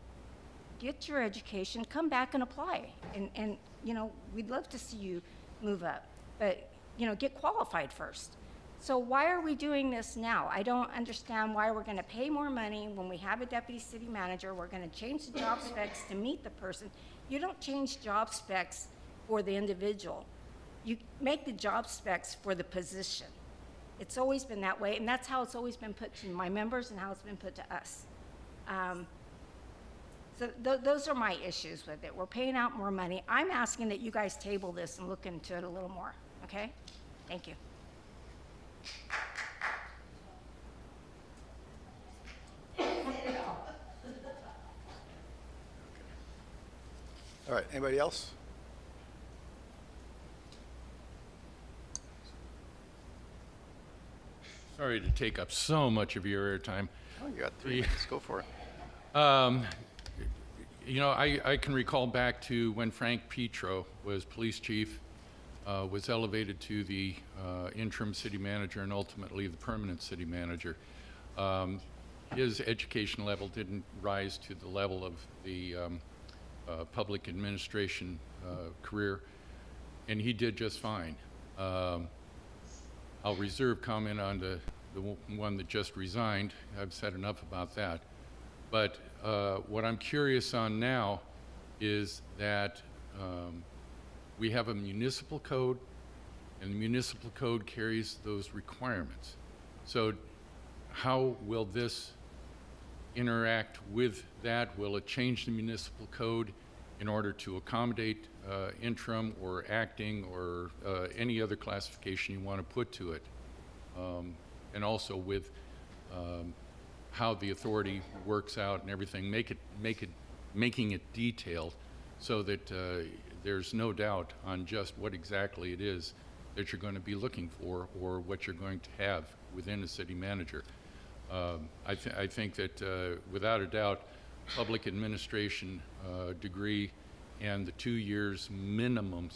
get your education, come back and apply. And you know, we'd love to see you move up, but, you know, get qualified first. So why are we doing this now? I don't understand why we're gonna pay more money when we have a deputy city manager. We're gonna change the job specs to meet the person. You don't change job specs for the individual. You make the job specs for the position. It's always been that way, and that's how it's always been put to my members and how it's been put to us. So those are my issues with it. We're paying out more money. I'm asking that you guys table this and look into it a little more, okay? Thank you. All right, anybody else? Sorry to take up so much of your airtime. Oh, you got 3 minutes, go for it. You know, I can recall back to when Frank Petro was police chief, was elevated to the interim city manager and ultimately the permanent city manager. His education level didn't rise to the level of the public administration career, and he did just fine. I'll reserve comment on the one that just resigned. I've said enough about that. But what I'm curious on now is that we have a municipal code, and the municipal code carries those requirements. So how will this interact with that? Will it change the municipal code in order to accommodate interim or acting or any other classification you want to put to it? And also with how the authority works out and everything, making it detailed so that there's no doubt on just what exactly it is that you're going to be looking for or what you're going to have within a city manager. I think that without a doubt, public administration degree and the 2 years minimum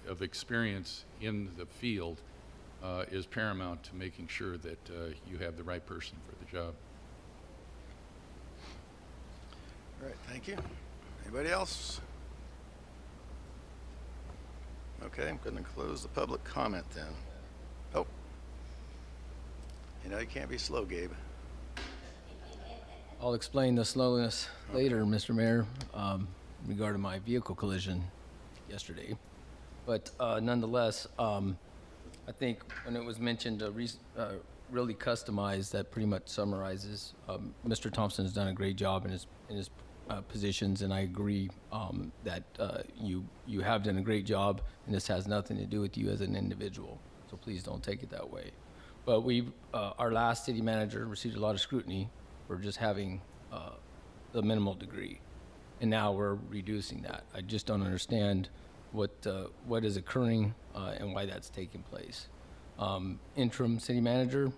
of experience in the field is paramount to making sure that you have the right person for the job. All right, thank you. Anybody else? Okay, I'm going to close the public comment then. Oh. You know, you can't be slow, Gabe. I'll explain the slowness later, Mr. Mayor, regarding my vehicle collision yesterday. But nonetheless, I think when it was mentioned, really customized, that pretty much summarizes. Mr. Thompson has done a great job in his positions, and I agree that you have done a great job, and this has nothing to do with you as an individual. So please don't take it that way. But our last city manager received a lot of scrutiny for just having the minimal degree, and now we're reducing that. I just don't understand what is occurring and why that's taking place. Interim city manager,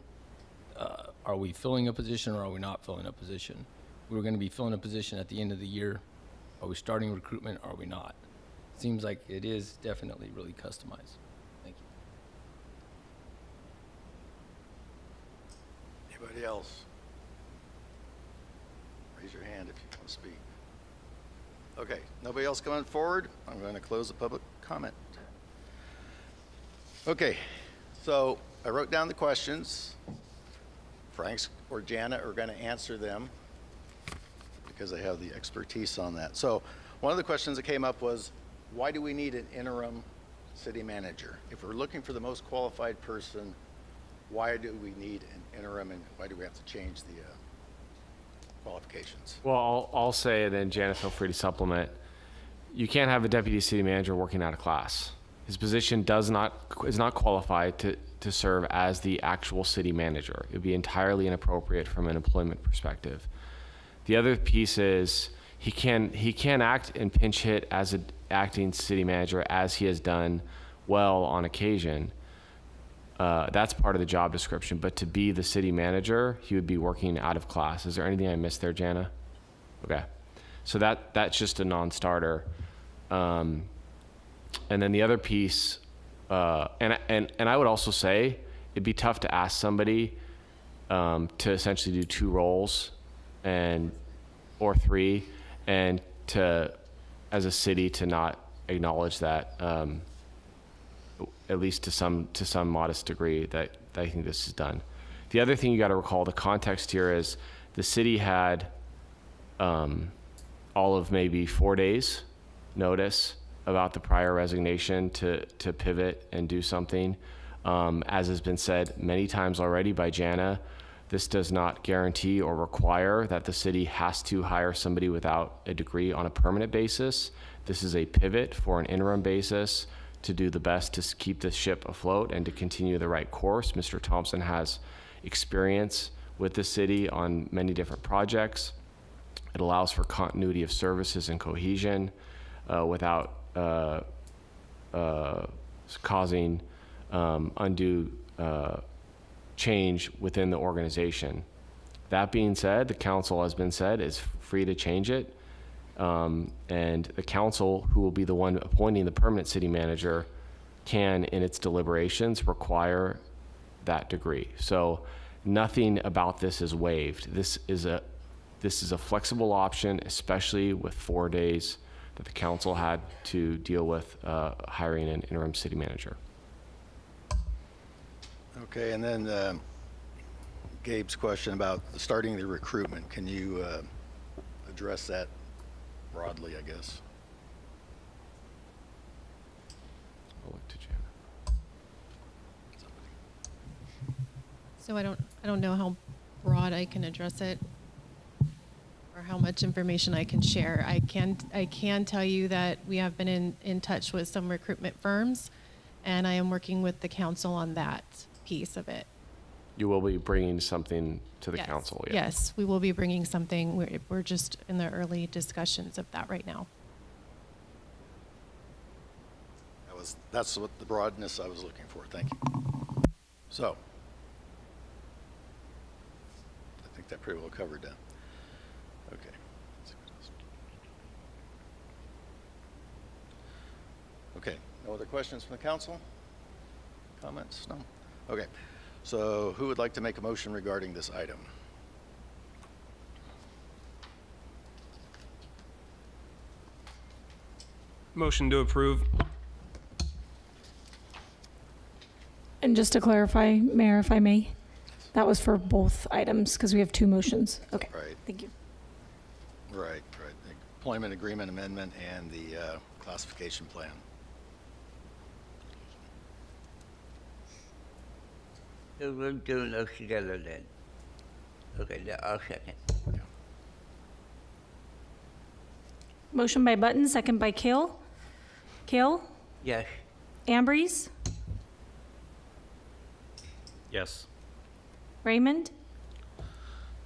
are we filling a position or are we not filling a position? We're going to be filling a position at the end of the year. Are we starting recruitment or are we not? Seems like it is definitely really customized. Thank you. Anybody else? Raise your hand if you want to speak. Okay, nobody else coming forward? I'm going to close the public comment. Okay, so I wrote down the questions. Frank or Janet are going to answer them because they have the expertise on that. So one of the questions that came up was, why do we need an interim city manager? If we're looking for the most qualified person, why do we need an interim and why do we have to change the qualifications? Well, I'll say, and then Janet, feel free to supplement. You can't have a deputy city manager working out of class. His position is not qualified to serve as the actual city manager. It would be entirely inappropriate from an employment perspective. The other piece is he can act and pinch hit as an acting city manager, as he has done well on occasion. That's part of the job description. But to be the city manager, he would be working out of class. Is there anything I missed there, Jana? Okay. So that's just a non-starter. And then the other piece, and I would also say it'd be tough to ask somebody to essentially do 2 roles or 3, and to, as a city, to not acknowledge that, at least to some modest degree, that I think this is done. The other thing you got to recall, the context here is the city had all of maybe 4 days notice about the prior resignation to pivot and do something. As has been said many times already by Jana, this does not guarantee or require that the city has to hire somebody without a degree on a permanent basis. This is a pivot for an interim basis to do the best to keep the ship afloat and to continue the right course. Mr. Thompson has experience with the city on many different projects. It allows for continuity of services and cohesion without causing undue change within the organization. That being said, the council, has been said, is free to change it. And the council, who will be the one appointing the permanent city manager, can, in its deliberations, require that degree. So nothing about this is waived. This is a flexible option, especially with 4 days that the council had to deal with hiring an interim city manager. Okay, and then Gabe's question about starting the recruitment. Can you address that broadly, I guess? I'll look to Jana. So I don't know how broad I can address it or how much information I can share. I can tell you that we have been in touch with some recruitment firms, and I am working with the council on that piece of it. You will be bringing something to the Yes. council, yeah? Yes, we will be bringing something. We're just in the early discussions of that right now. That's what the broadness I was looking for. Thank you. So, I think that pretty well covered that. Okay. Okay, no other questions from the council? Comments? No? Okay, so who would like to make a motion regarding this item? Motion to approve. And just to clarify, Mayor, if I may, that was for both items because we have 2 motions. Okay. Right. Thank you. Right. The employment agreement amendment and the classification plan. So we'll do those together then. Okay, I'll second. Motion by Button, second by Kale. Kale? Yes. Ambrose? Yes. Raymond?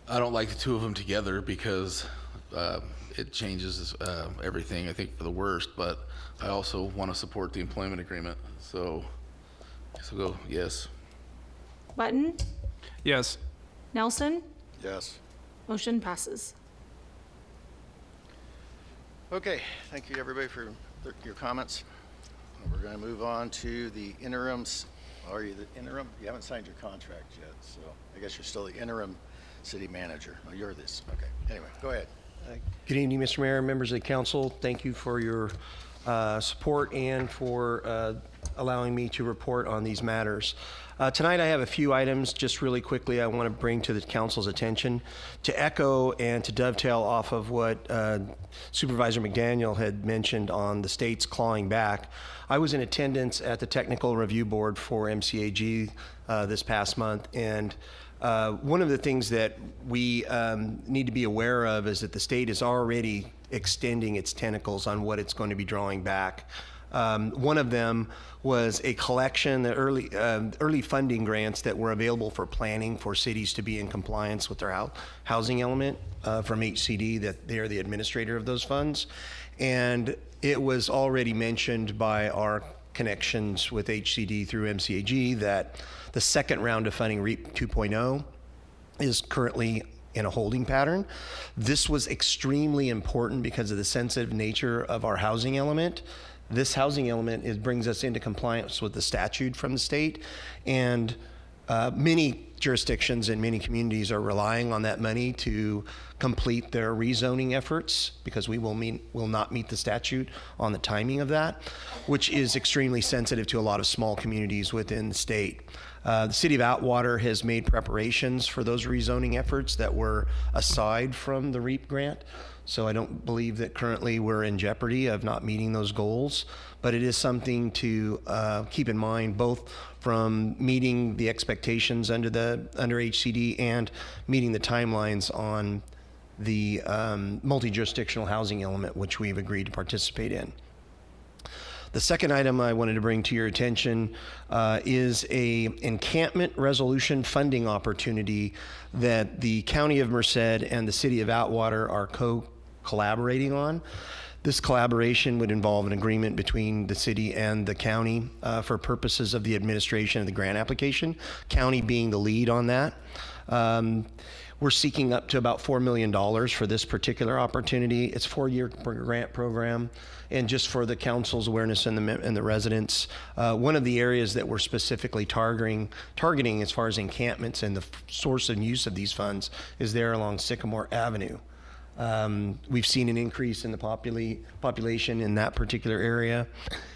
I don't like the 2 of them together because it changes everything, I think, for the worst, but I also want to support the employment agreement. So I guess I'll go yes. Button? Yes. Nelson? Yes. Motion passes. Okay, thank you everybody for your comments. We're going to move on to the interims. Are you the interim? You haven't signed your contract yet, so I guess you're still the interim city manager. Oh, you're this. Okay. Anyway, go ahead. Good evening, Mr. Mayor, members of the council. Thank you for your support and for allowing me to report on these matters. Tonight I have a few items just really quickly I want to bring to the council's attention to echo and to dovetail off of what Supervisor McDaniel had mentioned on the state's clawing back. I was in attendance at the Technical Review Board for MCAG this past month, and one of the things that we need to be aware of is that the state is already extending its tentacles on what it's going to be drawing back. One of them was a collection, the early funding grants that were available for planning for cities to be in compliance with their housing element from HCD, that they are the administrator of those funds. And it was already mentioned by our connections with HCD through MCAG that the second round of funding, REAP 2.0, is currently in a holding pattern. This was extremely important because of the sensitive nature of our housing element, this housing element, it brings us into compliance with the statute from the state. And many jurisdictions and many communities are relying on that money to complete their rezoning efforts, because we will not meet the statute on the timing of that, which is extremely sensitive to a lot of small communities within the state. The City of Atwater has made preparations for those rezoning efforts that were aside from the REAP grant. So I don't believe that currently we're in jeopardy of not meeting those goals, but it is something to keep in mind, both from meeting the expectations under HCD and meeting the timelines on the multi-jurisdictional housing element, which we've agreed to participate in. The second item I wanted to bring to your attention is a encampment resolution funding opportunity that the County of Merced and the City of Atwater are collaborating on. This collaboration would involve an agreement between the city and the county for purposes of the administration of the grant application, county being the lead on that. We're seeking up to about $4 million for this particular opportunity. It's a 4-year grant program. And just for the council's awareness and the residents, one of the areas that we're specifically targeting as far as encampments and the source and use of these funds is there along Sycamore Avenue. We've seen an increase in the population in that particular area,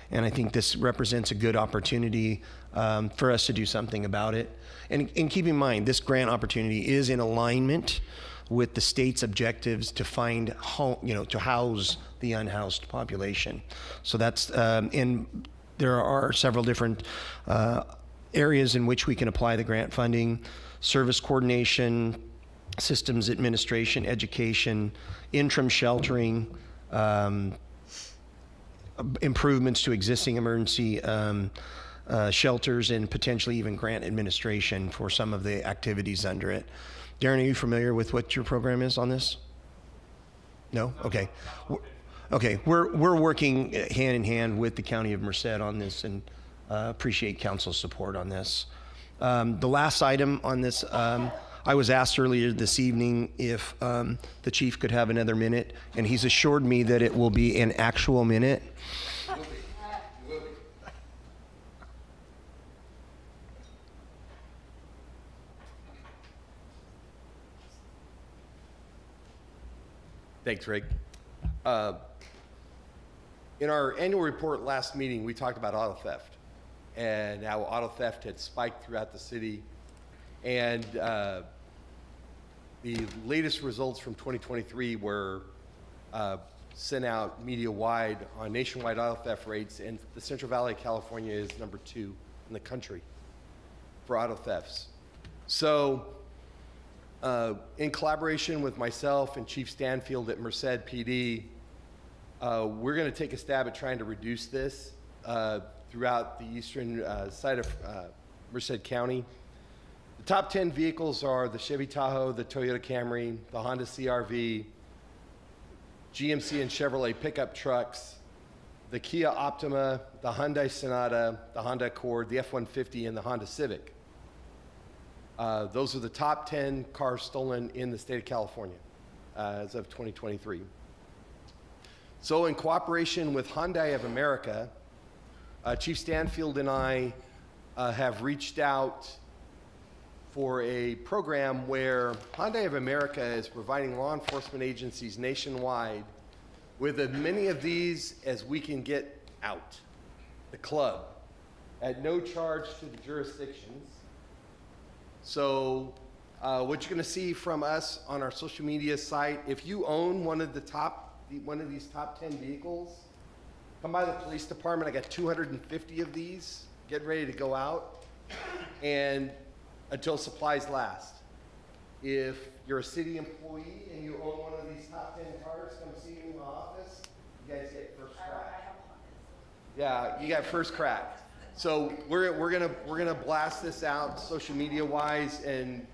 and I think this represents a good opportunity for us to do something about it. And keep in mind, this grant opportunity is in alignment with the state's objectives to find home, to house the unhoused population. So that's, and there are several different areas in which we can apply the grant funding: service coordination, systems administration, education, interim sheltering, improvements to existing emergency shelters, and potentially even grant administration for some of the activities under it. Darren, are you familiar with what your program is on this? No? Okay. Okay, we're working hand in hand with the County of Merced on this, and appreciate council's support on this. The last item on this, I was asked earlier this evening if the chief could have another minute, and he's assured me that it will be an actual minute. Thanks, Rick. In our annual report last meeting, we talked about auto theft and how auto theft had spiked throughout the city. And the latest results from 2023 were sent out media-wide on nationwide auto theft rates, and the Central Valley of California is number 2 in the country for auto thefts. So in collaboration with myself and Chief Stanfield at Merced PD, we're going to take a stab at trying to reduce this throughout the eastern side of Merced County. The top 10 vehicles are the Chevy Tahoe, the Toyota Camry, the Honda CR-V, GMC and Chevrolet pickup trucks, the Kia Optima, the Hyundai Sonata, the Honda Accord, the F-150, and the Honda Civic. Those are the top 10 cars stolen in the state of California as of 2023. So in cooperation with Hyundai of America, Chief Stanfield and I have reached out for a program where Hyundai of America is providing law enforcement agencies nationwide with as many of these as we can get out the club at no charge to the jurisdictions. So what you're going to see from us on our social media site, if you own one of these top 10 vehicles, come by the police department. I got 250 of these getting ready to go out, and until supplies last. If you're a city employee and you own one of these top 10 cars, come see me in the office. You guys get first crack. Yeah, you got first crack. So we're gonna blast this out social media wise and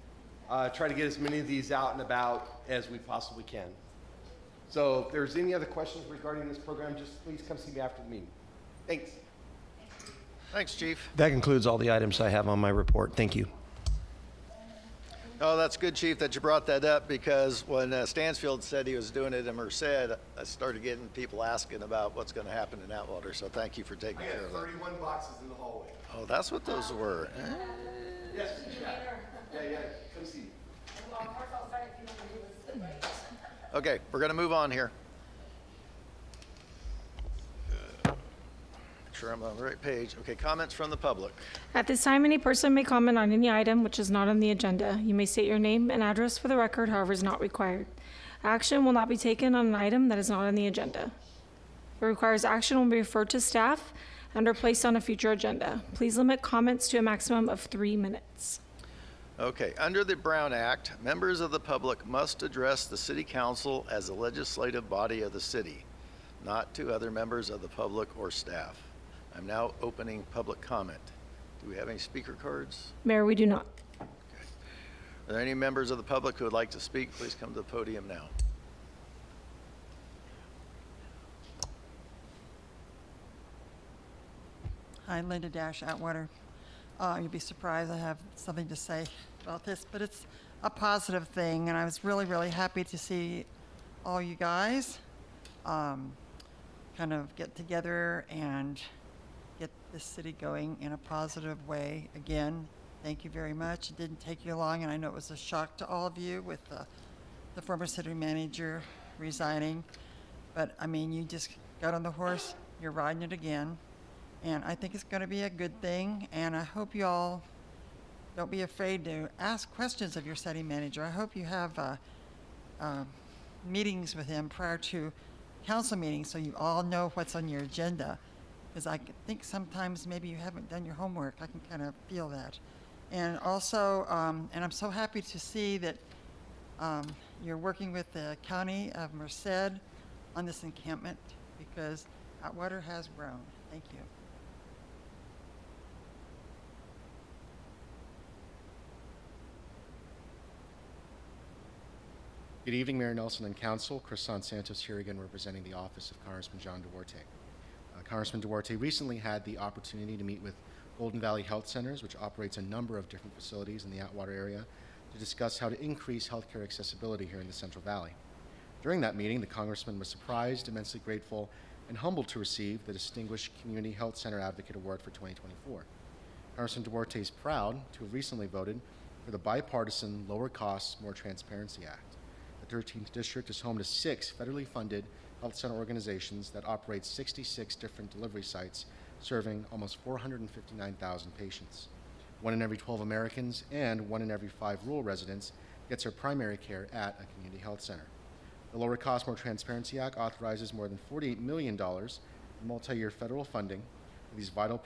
try to get as many of these out and about as we possibly can. So if there's any other questions regarding this program, just please come see me after the meeting. Thanks. Thanks, Chief. That concludes all the items I have on my report. Thank you. Oh, that's good, Chief, that you brought that up, because when Stansfield said he was doing it in Merced, I started getting people asking about what's going to happen in Atwater, so thank you for taking I care had of that. 31 boxes in the hallway. Oh, that's what those were. Yes, yeah, come see. Okay, we're going to move on here. Make sure I'm on the right page. Okay, comments from the public. At this time, any person may comment on any item which is not on the agenda. You may state your name and address for the record, however, is not required. Action will not be taken on an item that is not on the agenda. If it requires action, will be referred to staff and or placed on a future agenda. Please limit comments to a maximum of 3 minutes. Okay, under the Brown Act, members of the public must address the city council as the legislative body of the city, not to other members of the public or staff. I'm now opening public comment. Do we have any speaker cards? Mayor, we do not. Are there any members of the public who would like to speak? Please come to the podium now. Hi, Linda Dash, Atwater. You'd be surprised I have something to say about this, but it's a positive thing, and I was really, really happy to see all you guys kind of get together and get this city going in a positive way. Again, thank you very much. It didn't take you long, and I know it was a shock to all of you with the former city manager resigning, but I mean, you just got on the horse, you're riding it again. And I think it's going to be a good thing, and I hope you all don't be afraid to ask questions of your city manager. I hope you have meetings with him prior to council meetings so you all know what's on your agenda. Because I think sometimes maybe you haven't done your homework. I can kind of feel that. And also, and I'm so happy to see that you're working with the County of Merced on this encampment, because Atwater has grown. Thank you. Good evening, Mayor Nelson and Council. Crisan Santos here again representing the office of Congressman John Duarte. Congressman Duarte recently had the opportunity to meet with Golden Valley Health Centers, which operates a number of different facilities in the Atwater area, to discuss how to increase healthcare accessibility here in the Central Valley. During that meeting, the Congressman was surprised, immensely grateful, and humbled to receive the Distinguished Community Health Center Advocate Award for 2024. Congressman Duarte is proud to have recently voted for the bipartisan Lower Costs, More Transparency Act. The 13th District is home to 6 federally funded health center organizations that operate 66 different delivery sites, serving almost 459,000 patients. 1 in every 12 Americans and 1 in every 5 rural residents gets their primary care at a community health center. The Lower Cost, More Transparency Act authorizes more than $48 million in multi-year federal funding for these vital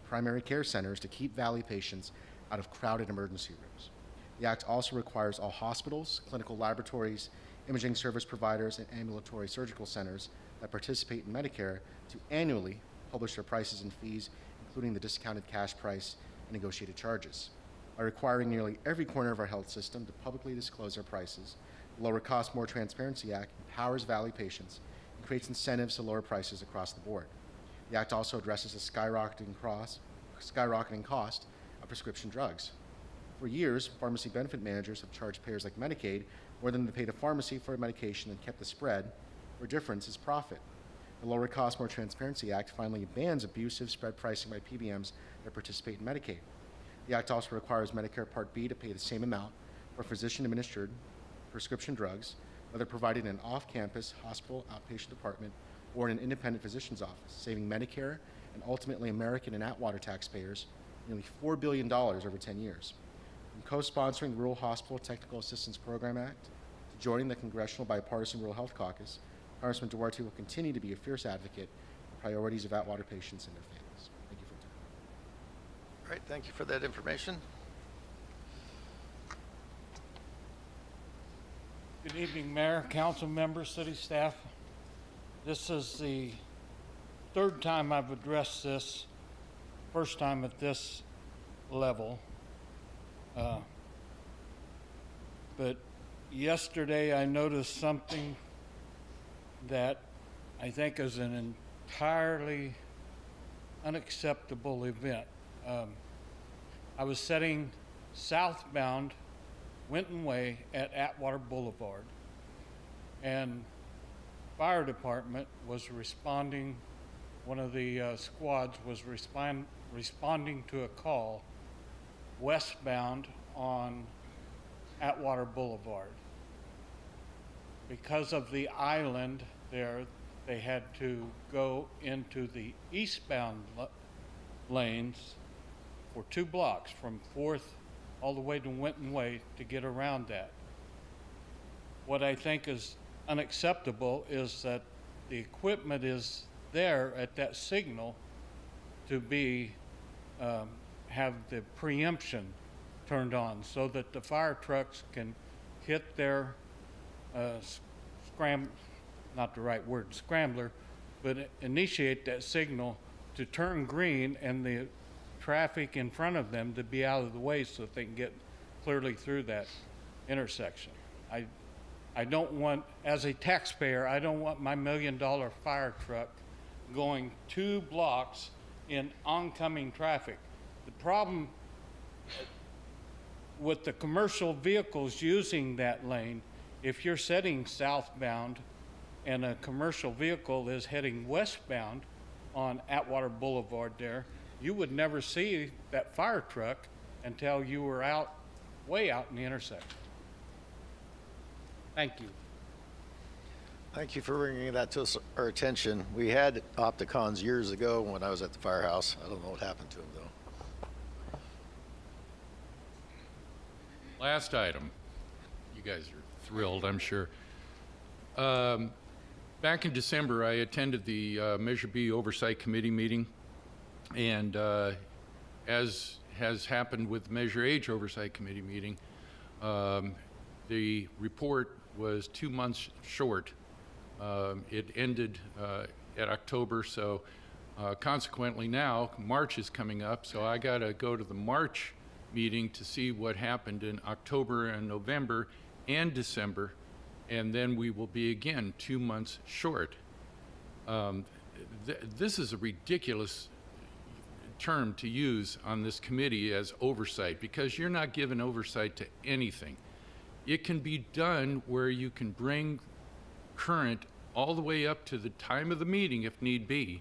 primary care centers to keep Valley patients out of crowded emergency rooms. The Act also requires all hospitals, clinical laboratories, imaging service providers, and ambulatory surgical centers that participate in Medicare to annually publish their prices and fees, including the discounted cash price and negotiated charges. By requiring nearly every corner of our health system to publicly disclose their prices, the Lower Cost, More Transparency Act empowers Valley patients and creates incentives to lower prices across the board. The Act also addresses the skyrocketing cost of prescription drugs. For years, pharmacy benefit managers have charged payers like Medicaid more than they pay the pharmacy for a medication and kept the spread, where difference is profit. The Lower Cost, More Transparency Act finally bans abusive spread pricing by PBMs that participate in Medicaid. The Act also requires Medicare Part B to pay the same amount for physician-administered prescription drugs, whether provided in an off-campus hospital outpatient department or in an independent physician's office, saving Medicare and ultimately American and Atwater taxpayers nearly $4 billion over 10 years. From co-sponsoring the Rural Hospital Technical Assistance Program Act to joining the Congressional Bipartisan Rural Health Caucus, Congressman Duarte will continue to be a fierce advocate for the priorities of Atwater patients and their families. Thank you for your time. All right, thank you for that information. Good evening, Mayor, council members, city staff. This is the 3rd time I've addressed this, first time at this level. But yesterday I noticed something that I think is an entirely unacceptable event. I was sitting southbound Winton Way at Atwater Boulevard. And fire department was responding, one of the squads was responding to a call westbound on Atwater Boulevard. Because of the island there, they had to go into the eastbound lanes for 2 blocks from 4th all the way to Winton Way to get around that. What I think is unacceptable is that the equipment is there at that signal to be, have the preemption turned on so that the fire trucks can hit their not the right word, scrambler, but initiate that signal to turn green and the traffic in front of them to be out of the way so that they can get clearly through that intersection. I don't want, as a taxpayer, I don't want my $1 million fire truck going 2 blocks in oncoming traffic. The problem with the commercial vehicles using that lane, if you're setting southbound and a commercial vehicle is heading westbound on Atwater Boulevard there, you would never see that fire truck until you were out, way out in the intersection. Thank you. Thank you for bringing that to our attention. We had Opticons years ago when I was at the firehouse. I don't know what happened to them, though. Last item. You guys are thrilled, I'm sure. Back in December, I attended the Measure B Oversight Committee meeting, and as has happened with Measure H Oversight Committee meeting, the report was 2 months short. It ended at October, so consequently now, March is coming up, so I gotta go to the March meeting to see what happened in October and November and December, and then we will be again 2 months short. This is a ridiculous term to use on this committee as oversight, because you're not given oversight to anything. It can be done where you can bring current all the way up to the time of the meeting if need be,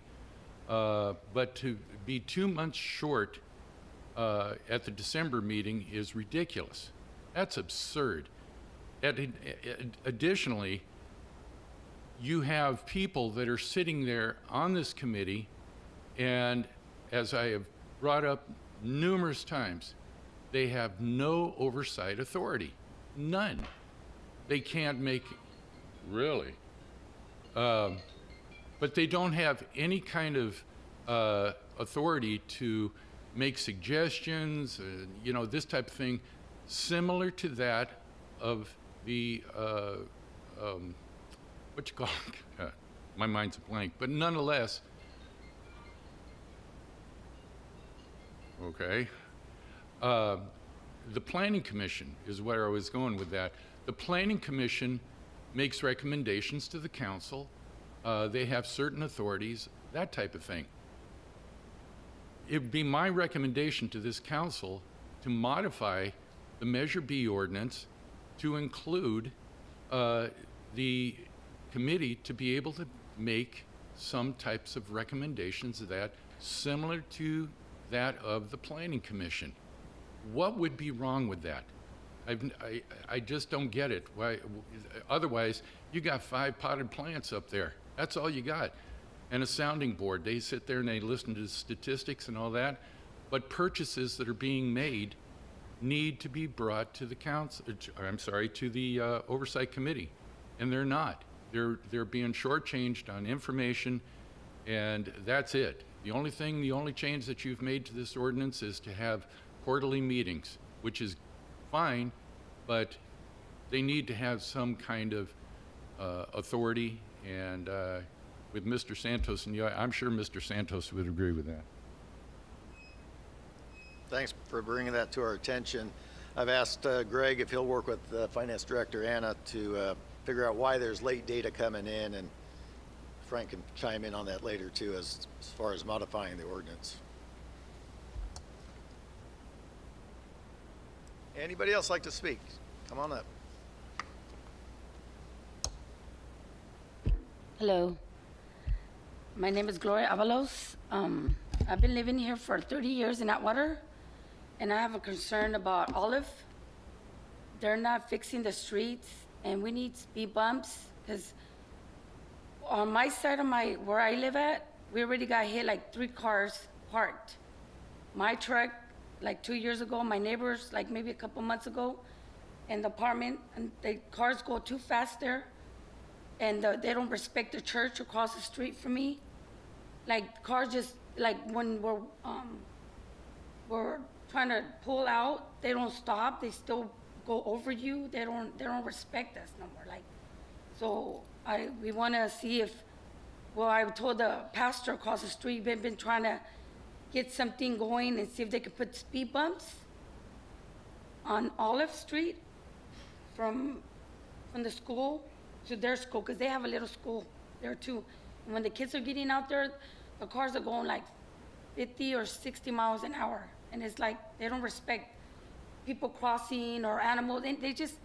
but to be 2 months short at the December meeting is ridiculous. That's absurd. Additionally, you have people that are sitting there on this committee, and as I have brought up numerous times, they have no oversight authority. None. They can't make, really. But they don't have any kind of authority to make suggestions, you know, this type of thing, similar to that of the, what you call it? My mind's a blank, but nonetheless, okay. The Planning Commission is where I was going with that. The Planning Commission makes recommendations to the council. They have certain authorities, that type of thing. It would be my recommendation to this council to modify the Measure B ordinance to include the committee to be able to make some types of recommendations that similar to that of the Planning Commission. What would be wrong with that? I just don't get it. Why? Otherwise, you got 5 potted plants up there. That's all you got. And a sounding board. They sit there and they listen to statistics and all that. But purchases that are being made need to be brought to the council, I'm sorry, to the Oversight Committee. And they're not. They're being shortchanged on information, and that's it. The only change that you've made to this ordinance is to have quarterly meetings, which is fine, but they need to have some kind of authority, and with Mr. Santos, and I'm sure Mr. Santos would agree with that. Thanks for bringing that to our attention. I've asked Greg if he'll work with Finance Director Anna to figure out why there's late data coming in, and Frank can chime in on that later too, as far as modifying the ordinance. Anybody else like to speak? Come on up. Hello. My name is Gloria Avalos. I've been living here for 30 years in Atwater, and I have a concern about Olive. They're not fixing the streets, and we need speed bumps, because on my side of where I live at, we already got hit like 3 cars parked. My truck, like 2 years ago, my neighbors, like maybe a couple months ago, in the apartment, and the cars go too fast there. And they don't respect the church across the street from me. Like cars just, like when we're trying to pull out, they don't stop. They still go over you. They don't respect us no more. Like, so we want to see if, well, I told the pastor across the street, we've been trying to get something going and see if they could put speed bumps on Olive Street from the school to their school, because they have a little school there too. And when the kids are getting out there, the cars are going like 50 or 60 miles an hour. And it's like, they don't respect people crossing or animals. They just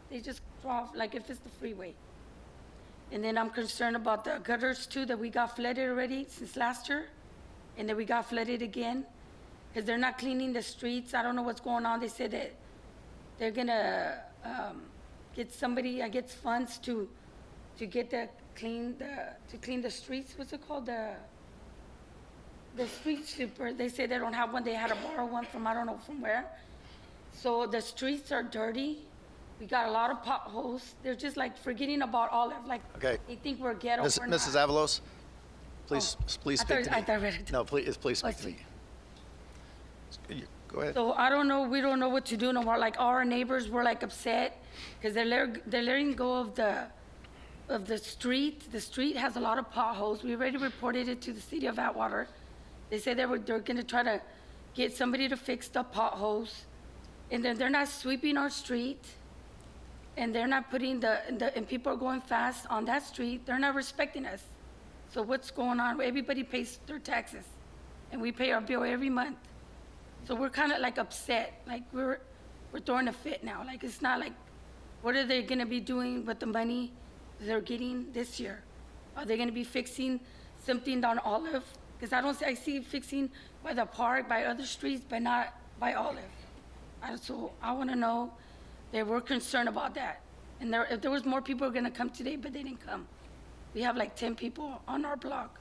draw, like if it's the freeway. And then I'm concerned about the gutters too, that we got flooded already since last year. And then we got flooded again, because they're not cleaning the streets. I don't know what's going on. They said that they're gonna get somebody, I guess, funds to clean the streets. What's it called? The street sweeper. They say they don't have one. They had to borrow one from I don't know from where. So the streets are dirty. We got a lot of potholes. They're just like forgetting about Olive. Like, Okay. they think we're ghetto. Mrs. We're not. Mrs. Avalos, please speak to me. I thought I read it. No, please speak to me. Go ahead. So I don't know, we don't know what to do no more. Like our neighbors were like upset because they're letting go of the street. The street has a lot of potholes. We already reported it to the city of Atwater. They said they're gonna try to get somebody to fix the potholes. And then they're not sweeping our street. And they're not putting and people are going fast on that street. They're not respecting us. So what's going on? Everybody pays their taxes and we pay our bill every month. So we're kind of like upset, like we're throwing a fit now. Like it's not like, what are they gonna be doing with the money they're getting this year? Are they gonna be fixing something on Olive? Because I see fixing by the park, by other streets, but not by Olive. So I wanna know that we're concerned about that. And if there was more people who were gonna come today, but they didn't come. We have like 10 people on our block.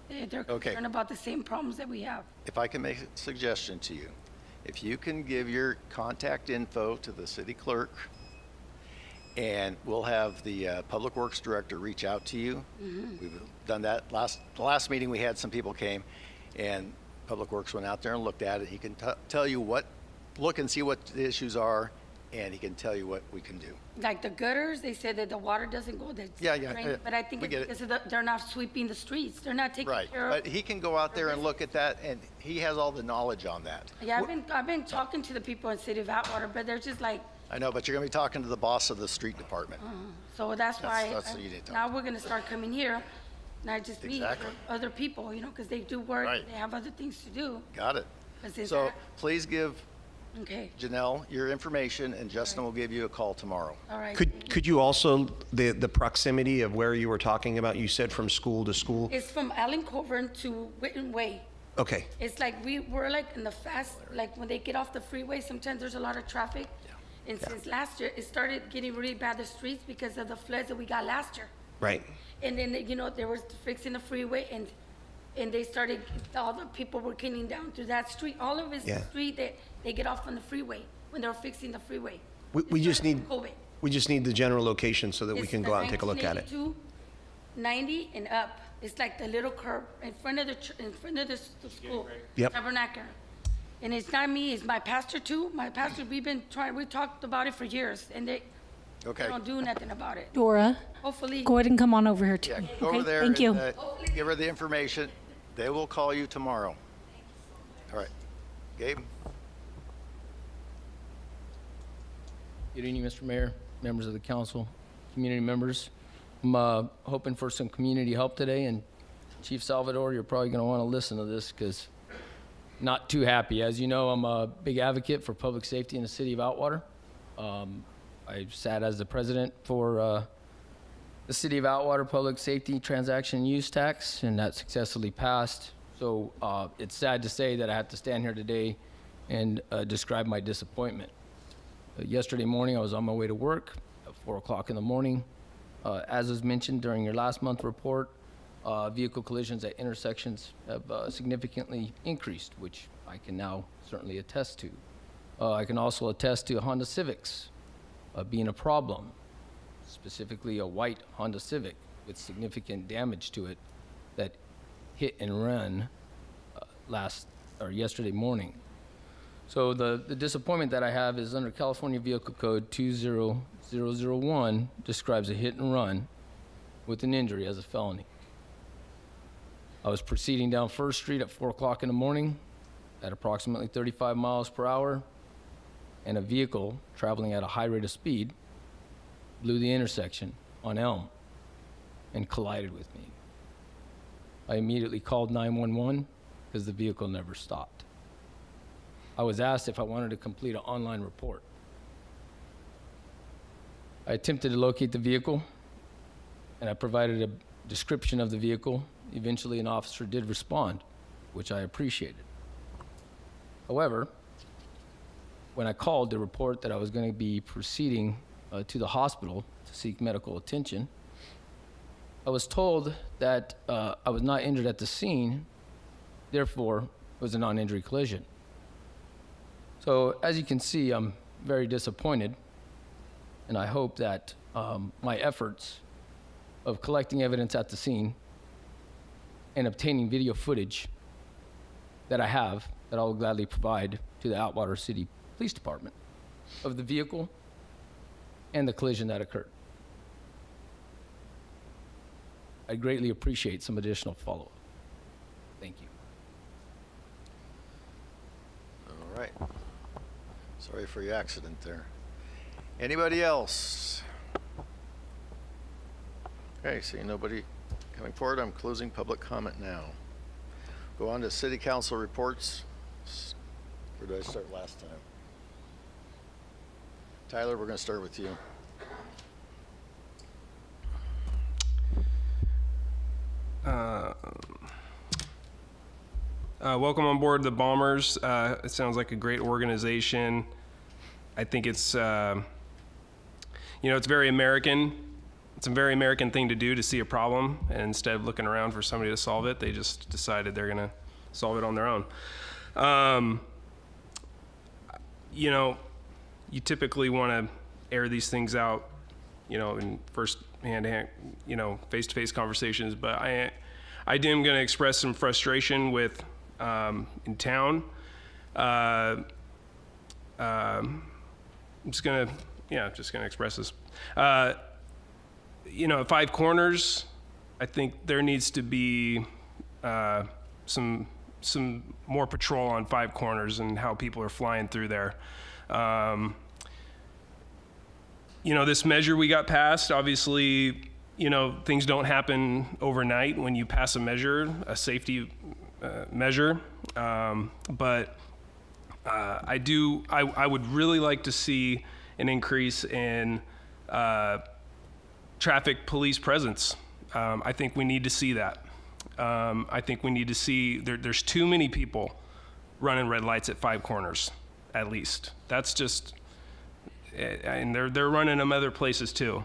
They're Okay. concerned about the same problems that we have. If I can make a suggestion to you, if you can give your contact info to the city clerk, and we'll have the Public Works Director reach out to you. We've done that. The last meeting we had, some people came, and Public Works went out there and looked at it. He can tell you look and see what the issues are, and he can tell you what we can do. Like the gutters, they said that the water doesn't go there. Yeah, But I think we it's get it. because they're not sweeping the streets. They're not taking Right, care of. but he can go out there and look at that, and he has all the knowledge on that. Yeah, I've been talking to the people in City of Atwater, but they're just like, I know, but you're gonna be talking to the boss of the street department. so that's why. That's what you need to Now we're gonna start coming here, not just me, Exactly. but other people, because they do work, Right. they have other things to do. Got it. 'Cause it's So that- please give Okay, Janelle your information, and Justin will give you a call tomorrow. all right. Could you also, the proximity of where you were talking about, you said from school to school? It's from Allen Coburn to Witten Way. Okay, It's like we're like in the like when they get off the freeway, sometimes there's a lot of traffic. And since last year, it started getting really bad, the streets, because of the floods that we got last year. right. And then, they were fixing the freeway and they started, all the people were getting down to that street. All of it's the Yeah. street that they get off on the freeway when they're fixing the freeway. We just need, COVID. we just need the general location so that we It's can the go out and take a look at it. 1982, 90 and up. It's like the little curb in front of the school. Yep. Tabernacle. And it's not me, it's my pastor too. My pastor, we talked about it for years, and they Okay. don't do nothing about it. Dora, Hopefully. go ahead and come on over here too. Yeah, go Okay, over there. thank you. and, give her the information. They will call you tomorrow. All right. Gabe? Good evening, Mr. Mayor, members of the council, community members. I'm hoping for some community help today, and Chief Salvador, you're probably going to want to listen to this because not too happy. As you know, I'm a big advocate for public safety in the city of Atwater. I sat as the president for the City of Atwater Public Safety Transaction Use Tax, and that successfully passed. So it's sad to say that I have to stand here today and describe my disappointment. Yesterday morning, I was on my way to work at 4 o'clock in the morning. As was mentioned during your last month report, vehicle collisions at intersections have significantly increased, which I can now certainly attest to. I can also attest to Honda Civics being a problem, specifically a white Honda Civic with significant damage to it that hit and ran yesterday morning. So the disappointment that I have is under California Vehicle Code 20001 describes a hit and run with an injury as a felony. I was proceeding down First Street at 4 o'clock in the morning at approximately 35 miles per hour, and a vehicle traveling at a high rate of speed blew the intersection on Elm and collided with me. I immediately called 911 because the vehicle never stopped. I was asked if I wanted to complete an online report. I attempted to locate the vehicle, and I provided a description of the vehicle. Eventually, an officer did respond, which I appreciated. However, when I called to report that I was going to be proceeding to the hospital to seek medical attention, I was told that I was not injured at the scene, therefore, it was a non-injury collision. So, as you can see, I'm very disappointed, and I hope that my efforts of collecting evidence at the scene and obtaining video footage that I have, that I will gladly provide to the Atwater City Police Department of the vehicle and the collision that occurred. I greatly appreciate some additional follow-up. Thank you. All right. Sorry for your accident there. Anybody else? Okay, seeing nobody coming forward, I'm closing public comment now. Go on to city council reports. Where did I start last time? Tyler, we're going to start with you. Welcome on board the Bombers. It sounds like a great organization. I think it's, it's very American. It's a very American thing to do, to see a problem, and instead of looking around for somebody to solve it, they just decided they're going to solve it on their own. You typically want to air these things out, in first-hand, face-to-face conversations, but I am going to express some frustration with in town. I'm just going to express this. At Five Corners, I think there needs to be some more patrol on Five Corners and how people are flying through there. This measure we got passed, obviously, things don't happen overnight when you pass a measure, a safety measure. But I would really like to see an increase in traffic police presence. I think we need to see that. I think we need to see, there's too many people running red lights at Five Corners, at least. That's just, and they're running them other places too.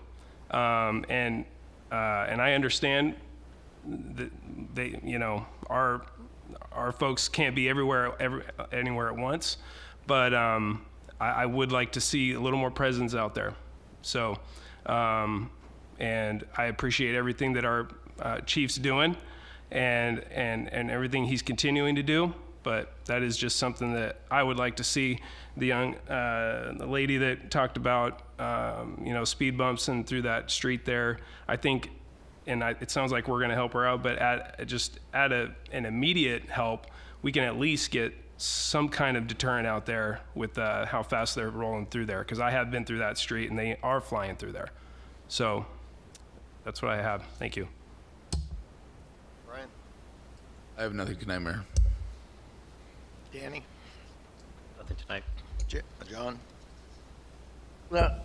And I understand that our folks can't be anywhere at once, but I would like to see a little more presence out there. So, and I appreciate everything that our chief's doing and everything he's continuing to do, but that is just something that I would like to see. The lady that talked about, speed bumps and through that street there, I think, it sounds like we're going to help her out, but at an immediate help, we can at least get some kind of deterrent out there with how fast they're rolling through there, because I have been through that street and they are flying through there. So that's what I have. Thank you. Brian? I have nothing tonight, Mayor. Danny? Nothing tonight. John? Well,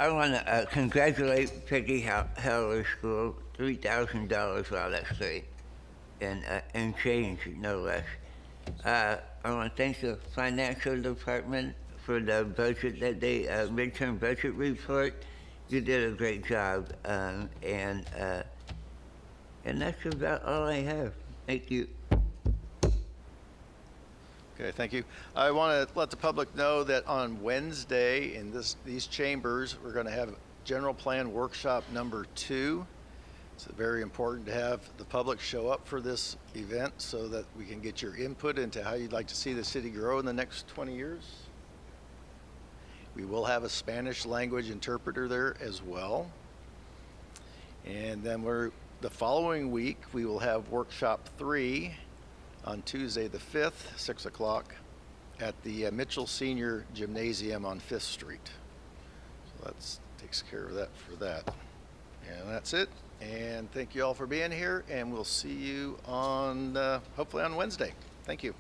I want to congratulate Peggy Heller School, $3,000 while that's great, and change, no less. I want to thank the financial department for the budget that they, midterm budget report. You did a great job, and that's about all I have. Thank you. Okay, thank you. I want to let the public know that on Wednesday in these chambers, we're going to have General Plan Workshop number 2. It's very important to have the public show up for this event so that we can get your input into how you'd like to see the city grow in the next 20 years. We will have a Spanish language interpreter there as well. And then the following week, we will have Workshop 3 on Tuesday the 5th, 6 o'clock, at the Mitchell Senior Gymnasium on 5th Street. So that takes care of that for that. And that's it. And thank you all for being here, and we'll see you on, hopefully on Wednesday. Thank you.